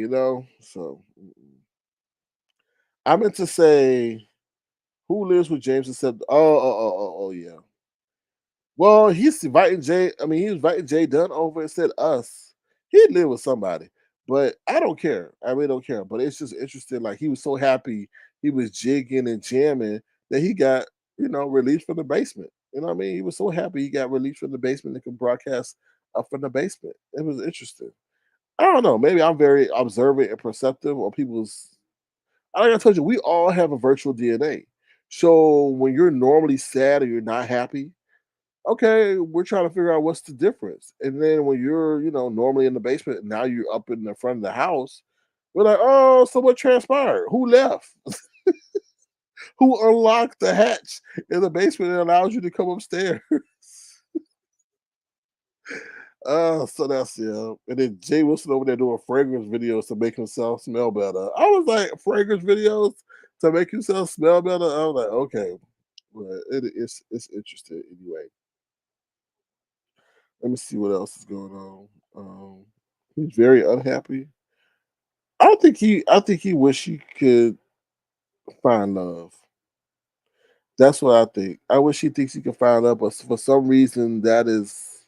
So I meant to say who lives with James except. Oh, yeah. Well, he's inviting Jay. I mean, he was inviting Jay Dunn over and said us. He'd live with somebody, but I don't care. I really don't care. But it's just interesting. Like he was so happy, he was jigging and jamming that he got released from the basement. You know what I mean? He was so happy he got released from the basement and could broadcast up from the basement. It was interesting. I don't know. Maybe I'm very observant and perceptive, or people's. Like I told you, we all have a virtual DNA. So when you're normally sad or you're not happy, okay, we're trying to figure out what's the difference. And then when you're, normally in the basement, now you're up in the front of the house, we're like, oh, so what transpired? Who left? Who unlocked the hatch in the basement that allows you to come upstairs? So that's yeah. And then Jay Wilson over there doing fragrance videos to make himself smell better. I was like, fragrance videos to make himself smell better. I was like, okay, but it's interesting anyway. Let me see what else is going on. He's very unhappy. I think he wish he could find love. That's what I think. I wish he thinks he can find love, but for some reason that is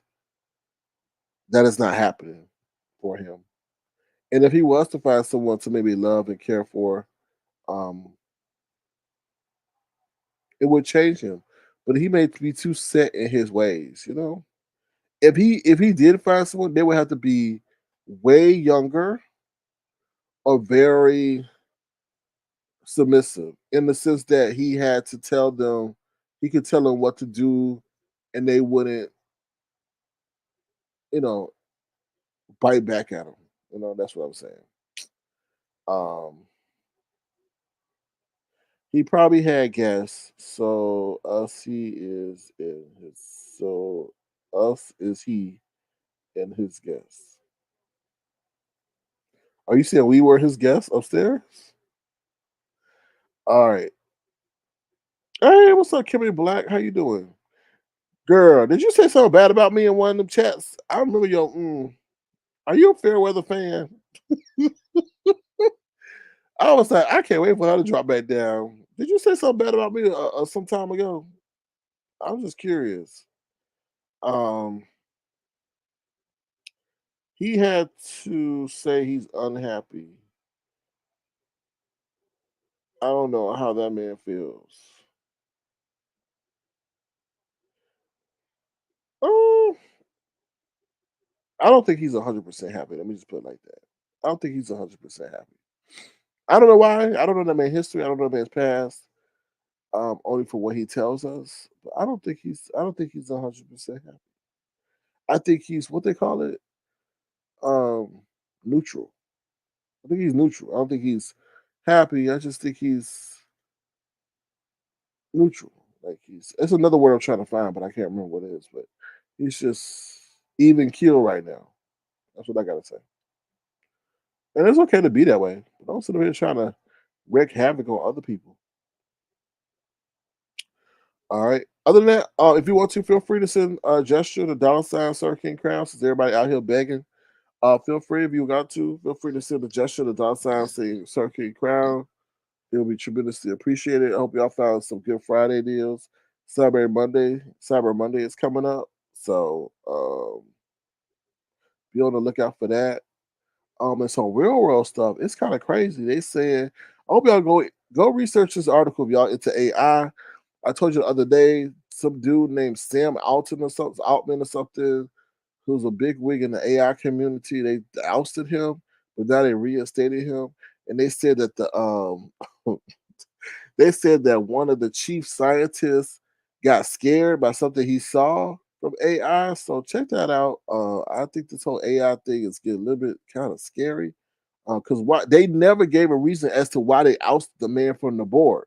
not happening for him. And if he was to find someone to maybe love and care for, um, it would change him. But he may be too set in his ways. If he did find someone, they would have to be way younger or very submissive in the sense that he could tell them what to do and they wouldn't, you know, bite back at him. That's what I'm saying. Um, he probably had guests, so us he is in his so us is he and his guests. Are you saying we were his guests upstairs? All right. Hey, what's up, Kimmy Black? How you doing? Girl, did you say something bad about me in one of them chats? I remember your are you a fair weather fan? I was like, I can't wait for her to drop back down. Did you say something bad about me some time ago? I'm just curious. Um, he had to say he's unhappy. I don't know how that man feels. Oh, I don't think he's 100% happy. Let me just put it like that. I don't think he's 100% happy. I don't know why. I don't know that man's history. I don't know that man's past. Only for what he tells us. But I don't think he's. I don't think he's 100% happy. I think he's what they call it. Um, Neutral. I think he's neutral. I don't think he's happy. I just think he's neutral. Like he's. It's another word I'm trying to find, but I can't remember what it is. But he's just even keel right now. That's what I gotta say. And it's okay to be that way. But don't sit here trying to wreak havoc on other people. All right. Other than that, if you want to, feel free to send a gesture to $ Sir King Crown since everybody out here begging. Feel free if you got to. Feel free to send a gesture to Sir King Crown. It'll be tremendously appreciated. I hope y'all found some good Friday deals. Cyber Monday is coming up. So be on the lookout for that. And some real world stuff. It's kind of crazy. They saying, I hope y'all go research this article if y'all into AI. I told you the other day, some dude named Sam Altman or something, who's a big wig in the AI community. They ousted him, but now they reinstated him. And they said that they said that one of the chief scientists got scared by something he saw from AI. So check that out. I think this whole AI thing is getting a little bit kind of scary because why they never gave a reason as to why they ousted the man from the board.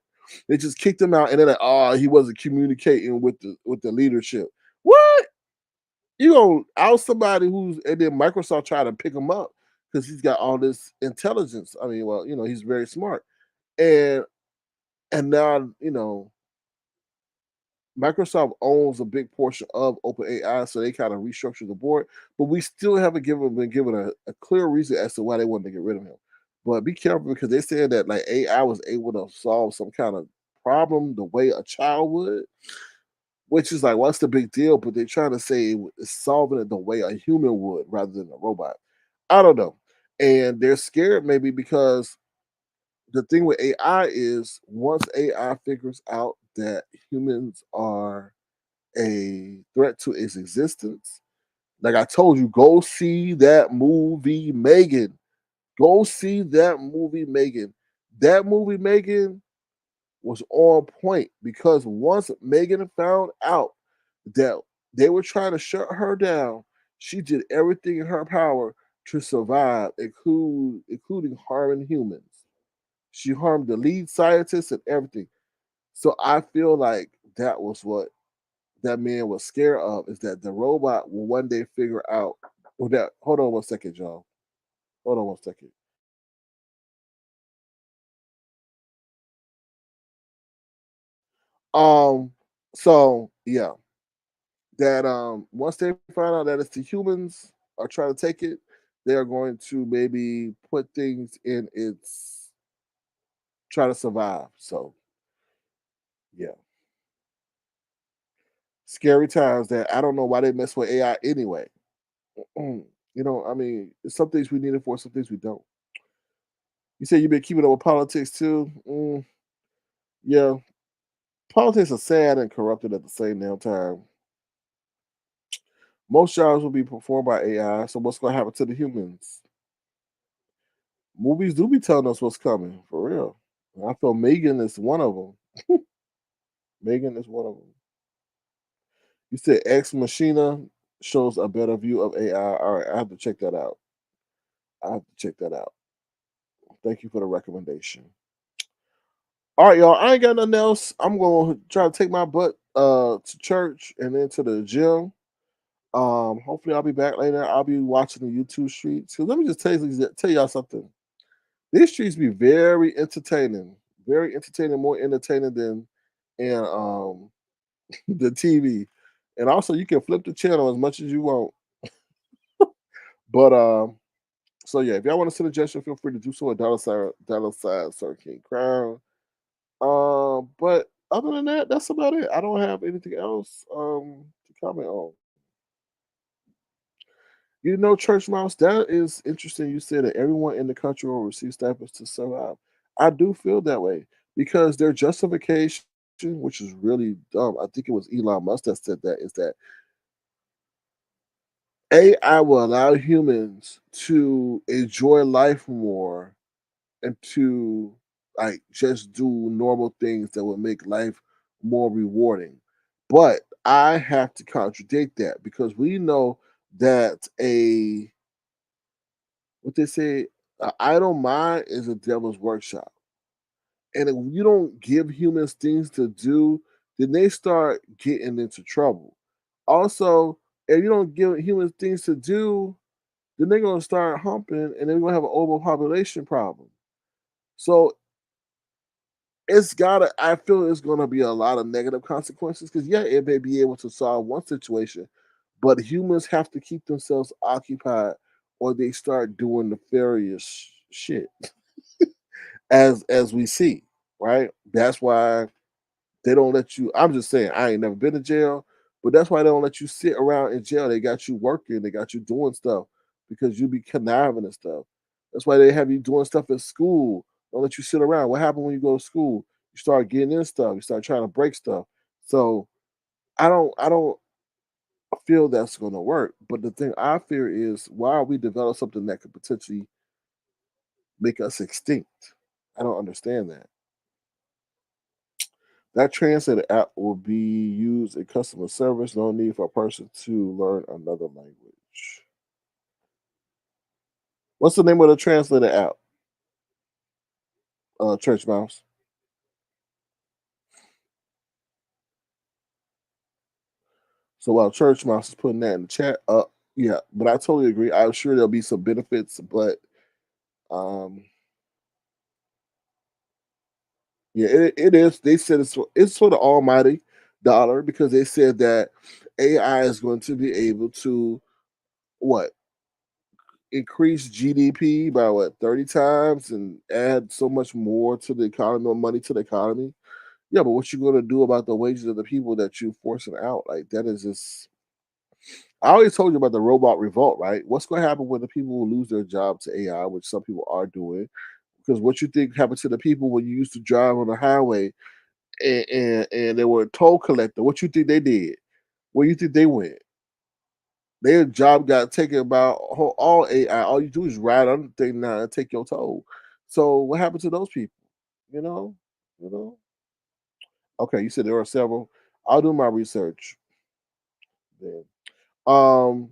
They just kicked him out, and then like, oh, he wasn't communicating with the leadership. What? You know, out somebody who's and then Microsoft try to pick him up because he's got all this intelligence. I mean, well, he's very smart, and now Microsoft owns a big portion of OpenAI, so they kind of restructured the board. But we still haven't been given a clear reason as to why they wanted to get rid of him. But be careful because they said that like AI was able to solve some kind of problem the way a child would, which is like, what's the big deal? But they're trying to say it's solving it the way a human would rather than a robot. I don't know. And they're scared maybe because the thing with AI is once AI figures out that humans are a threat to its existence, like I told you, go see that movie Megan. Go see that movie Megan. That movie Megan was on point because once Megan found out that they were trying to shut her down, she did everything in her power to survive, including harming humans. She harmed the lead scientist and everything. So I feel like that was what that man was scared of is that the robot will one day figure out. Well, that hold on one second, y'all. Hold on one second. Um. So yeah, that once they find out that it's the humans are trying to take it, they are going to maybe put things in its try to survive. So yeah, scary times. That I don't know why they mess with AI anyway. I mean, some things we need it for, some things we don't. You say you've been keeping up with politics too. Yeah, politics are sad and corrupted at the same damn time. Most jobs will be performed by AI, so what's going to happen to the humans? Movies do be telling us what's coming, for real. I feel Megan is one of them. Megan is one of them. You said Ex Machina shows a better view of AI. All right, I have to check that out. I have to check that out. Thank you for the recommendation. All right, y'all. I ain't got nothing else. I'm gonna try to take my butt to church and then to the gym. Hopefully I'll be back later. I'll be watching the YouTube streets. So let me just tell y'all something. These streets be very entertaining, more entertaining than and the TV. And also you can flip the channel as much as you want. But so yeah, if y'all want to send a gesture, feel free to do so at dollar sign Sir King Crown. But other than that, that's about it. I don't have anything else to comment on. Church mouse, that is interesting. You said that everyone in the country will receive stipends to survive. I do feel that way because their justification, which is really dumb, I think it was Elon Musk that said that, is that AI will allow humans to enjoy life more and to like just do normal things that would make life more rewarding. But I have to contradict that because we know that a what they say, an idle mind is a devil's workshop. And if you don't give humans things to do, then they start getting into trouble. Also, if you don't give humans things to do, then they're gonna start humping and they're gonna have an overpopulation problem. So I feel it's gonna be a lot of negative consequences because yeah, it may be able to solve one situation, but humans have to keep themselves occupied or they start doing nefarious shit as we see, right? That's why they don't let you. I'm just saying, I ain't never been to jail, but that's why they don't let you sit around in jail. They got you working, they got you doing stuff because you be conniving and stuff. That's why they have you doing stuff at school. Don't let you sit around. What happened when you go to school? You start getting in stuff. You start trying to break stuff. So I don't feel that's going to work. But the thing I fear is why we develop something that could potentially make us extinct. I don't understand that. That translator app will be used in customer service. No need for a person to learn another language. What's the name of the translator app? Church Mouse. So while Church Mouse is putting that in the chat, yeah, but I totally agree. I'm sure there'll be some benefits, but um, yeah, it is. They said it's for the almighty dollar because they said that AI is going to be able to what increase GDP by what 30 times and add so much more to the economy, more money to the economy. Yeah, but what you going to do about the wages of the people that you forcing out? Like that is just. I always told you about the robot revolt, right? What's going to happen when the people will lose their job to AI, which some people are doing? Because what you think happened to the people when you used to drive on the highway and they were a toll collector? What you think they did? Where you think they went? Their job got taken by all AI. All you do is ride on the thing now and take your toll. So what happened to those people? You know, you know. Okay, you said there are several. I'll do my research then. Um.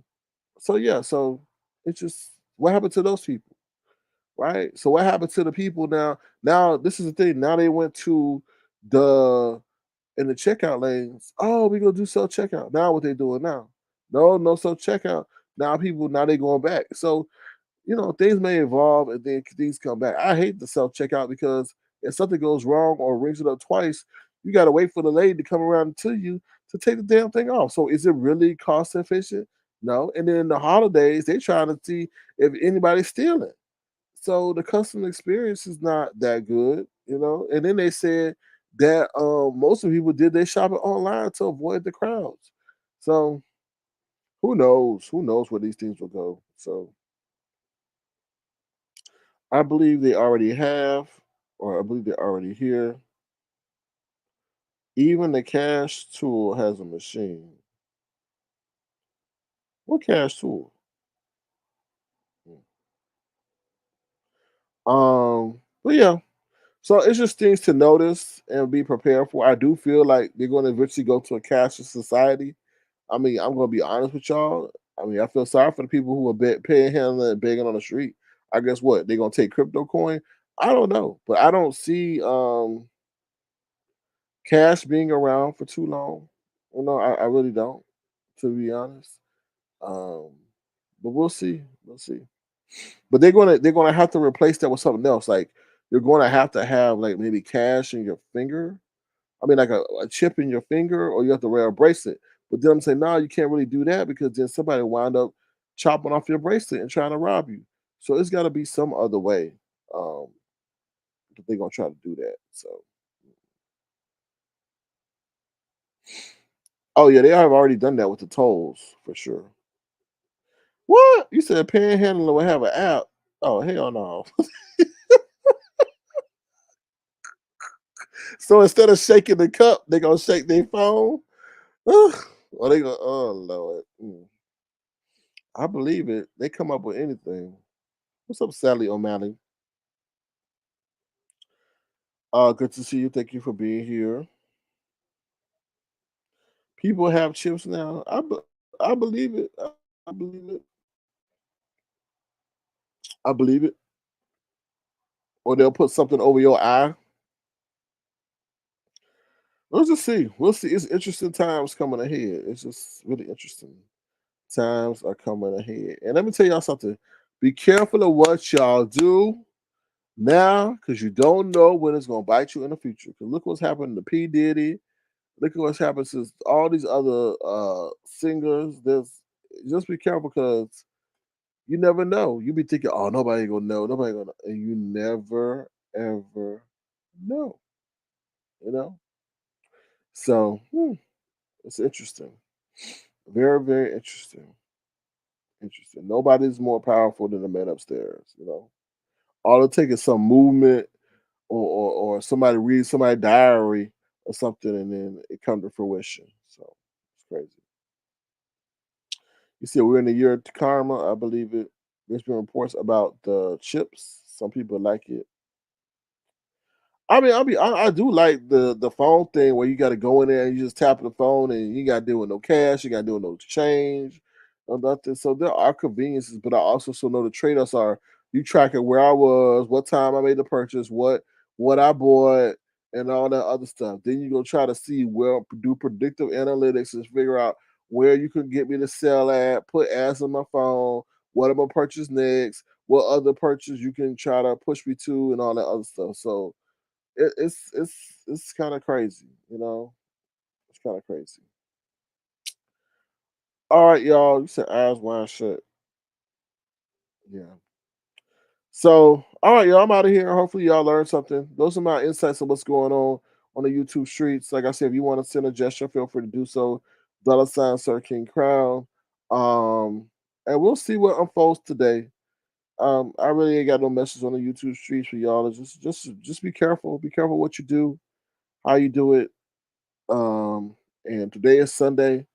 So yeah. So it's just what happened to those people, right? So what happened to the people now? Now this is the thing. Now they went to the in the checkout lanes. Oh, we gonna do self checkout. Now what they doing now? No, no self checkout. Now they going back. So things may evolve and then things come back. I hate the self checkout because if something goes wrong or rings it up twice, you got to wait for the lady to come around to you to take the damn thing off. So is it really cost efficient? No. And then the holidays, they trying to see if anybody's stealing. So the customer experience is not that good. And then they said that most of the people did their shopping online to avoid the crowds. So who knows? Who knows where these things will go? So I believe they already have, or I believe they're already here. Even the cash tool has a machine. What cash tool? But yeah, so it's just things to notice and be prepared for. I do feel like they're going to eventually go to a cashless society. I mean, I'm going to be honest with y'all. I mean, I feel sorry for the people who are panhandling and begging on the street. I guess what they're going to take crypto coin. I don't know, but I don't see cash being around for too long. No, I really don't, to be honest. Um, but we'll see. We'll see. But they're gonna have to replace that with something else. Like you're gonna have to have like maybe cash in your finger. I mean, like a chip in your finger, or you have to wear a bracelet. But then I'm saying, no, you can't really do that because then somebody wind up chopping off your bracelet and trying to rob you. So it's got to be some other way um, that they're gonna try to do that. So, oh yeah, they have already done that with the tolls for sure. What? You said Panhandler would have an app? Oh hell no! So instead of shaking the cup, they gonna shake their phone. Ugh. Or they go, oh Lord. I believe it. They come up with anything. What's up, Sally O'Malley? Good to see you. Thank you for being here. People have chips now. I believe it. I believe it. I believe it. Or they'll put something over your eye. Let's just see. We'll see. It's interesting times coming ahead. It's just really interesting. Times are coming ahead. And let me tell y'all something. Be careful of what y'all do now, because you don't know when it's gonna bite you in the future. Because look what's happened to P. Diddy. Look at what's happened to all these other singers. There's just be careful because you never know. You be thinking, oh, nobody gonna know, nobody gonna know. And you never ever know. You know? So it's interesting. Very, very interesting. Interesting. Nobody's more powerful than the man upstairs. All it takes is some movement or somebody reads somebody's diary or something and then it comes to fruition. So it's crazy. You said we're in the year of karma, I believe it. There's been reports about the chips. Some people like it. I mean, I do like the phone thing where you got to go in there and you just tap the phone and you got to deal with no cash, you got to deal with no change, or nothing. So there are conveniences, but I also so know the trade-offs are you tracking where I was, what time I made the purchase, what I bought, and all that other stuff. Then you go try to see do predictive analytics and figure out where you can get me to sell at, put ads on my phone, what I'm gonna purchase next, what other purchase you can try to push me to, and all that other stuff. So it's kind of crazy, you know. It's kind of crazy. All right, y'all. You said eyes wide shut. Yeah. So, all right, y'all. I'm out of here. Hopefully, y'all learned something. Those are my insights on what's going on the YouTube streets. Like I said, if you want to send a gesture, feel free to do so. $ Sir King Crown. And we'll see what unfolds today. I really ain't got no message on the YouTube streets for y'all. Just be careful. Be careful what you do, how you do it. And today is Sunday,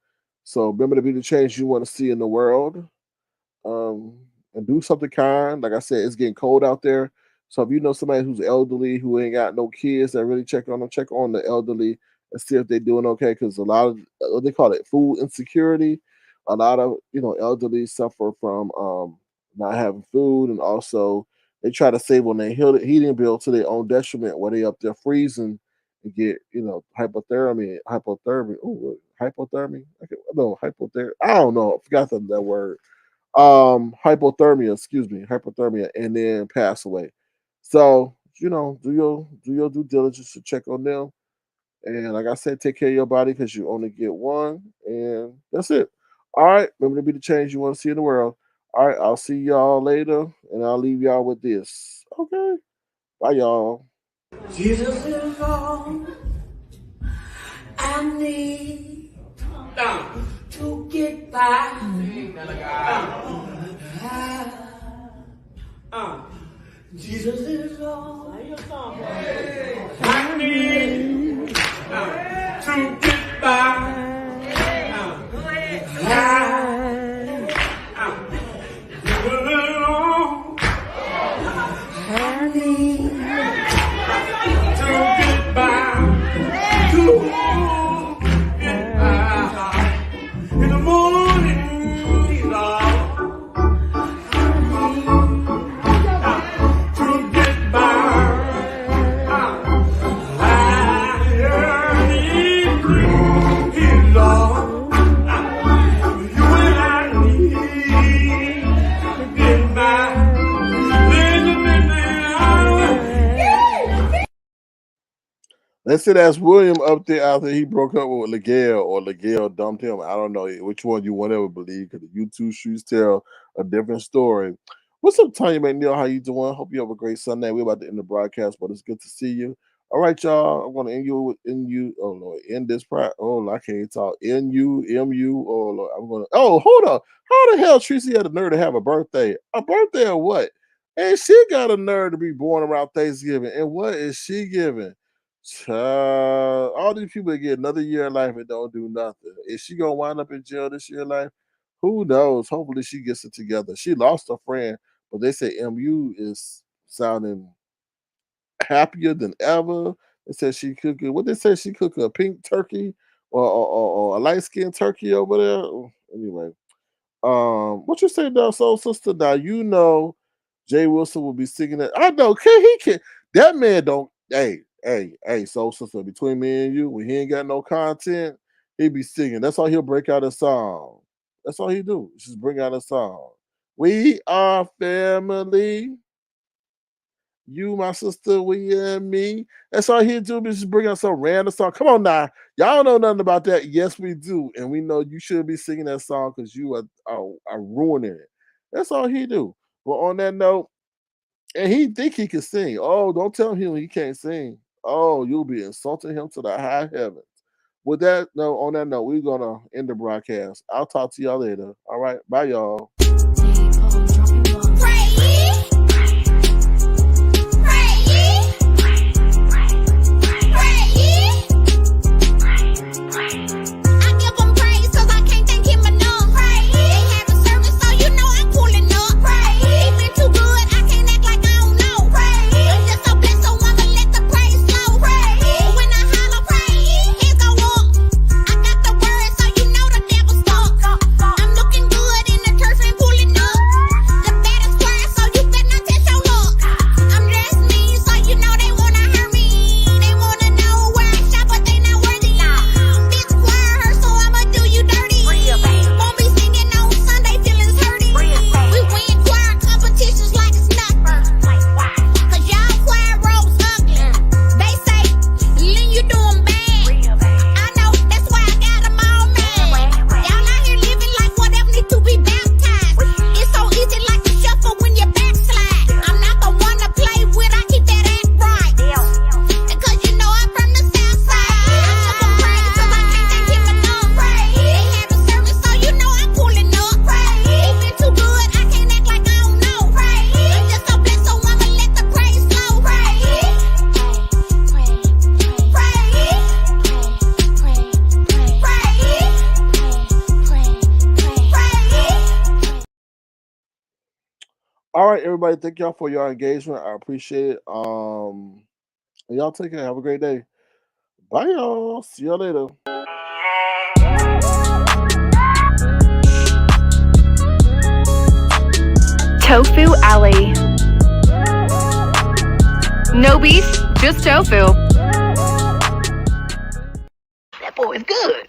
so remember to be the change you want to see in the world. And do something kind. Like I said, it's getting cold out there. So if you know somebody who's elderly who ain't got no kids, that really check on them, check on the elderly and see if they're doing okay. Because a lot of they call it food insecurity. A lot of elderly suffer from not having food, and also they try to save on their heating bill to their own detriment, where they up there freezing and get hypothermia. Oh, hypothermia. Hypothermia. I don't know. I forgot that word. Hypothermia, hypothermia, and then pass away. So do your due diligence to check on them, and like I said, take care of your body because you only get one, and that's it. All right, remember to be the change you want to see in the world. All right, I'll see y'all later, and I'll leave y'all with this. Okay, bye y'all. Jesus is all I need to get by. Jesus is all I need to get by. Let's say that's William up there after he broke up with Legale, or Legale dumped him. I don't know which one you want to believe, because the YouTube streets tell a different story. What's up, Tanya McNeil? How you doing? Hope you have a great Sunday. We're about to end the broadcast, but it's good to see you. All right, y'all. I'm gonna end this I can't talk. NUMU. Oh Lord, hold on. How the hell Tracy had the nerve to have a birthday? A birthday or what? And she got a nerve to be born around Thanksgiving. And what is she giving? All these people get another year of life and don't do nothing. Is she gonna wind up in jail this year of life? Who knows? Hopefully she gets it together. She lost a friend, but they say MU is sounding happier than ever. They said she cooked she cooked a pink turkey or a light skinned turkey over there. Anyway, what you say now, soul sister? Now Jay Wilson will be singing that. I know that man don't. Hey, soul sister. Between me and you, when he ain't got no content, he be singing. That's all he'll break out a song. That's all he do. Just bring out a song. We are family. You, my sister, we and me. That's all he do. Just bring out some random song. Come on now, y'all know nothing about that. Yes, we do, and we know you should be singing that song because you are ruining it. That's all he do. Well, on that note, and he think he can sing. Oh, don't tell him he can't sing. Oh, you'll be insulting him to the high heavens. With that note, on that note, we're gonna end the broadcast. I'll talk to y'all later. All right, bye, y'all. I'm looking good in the turf and pulling up. All right, everybody. Thank y'all for your engagement. I appreciate it. And y'all take care. Have a great day. Bye, y'all. See y'all later. Tofu Alley. No beef, just tofu. That boy is good.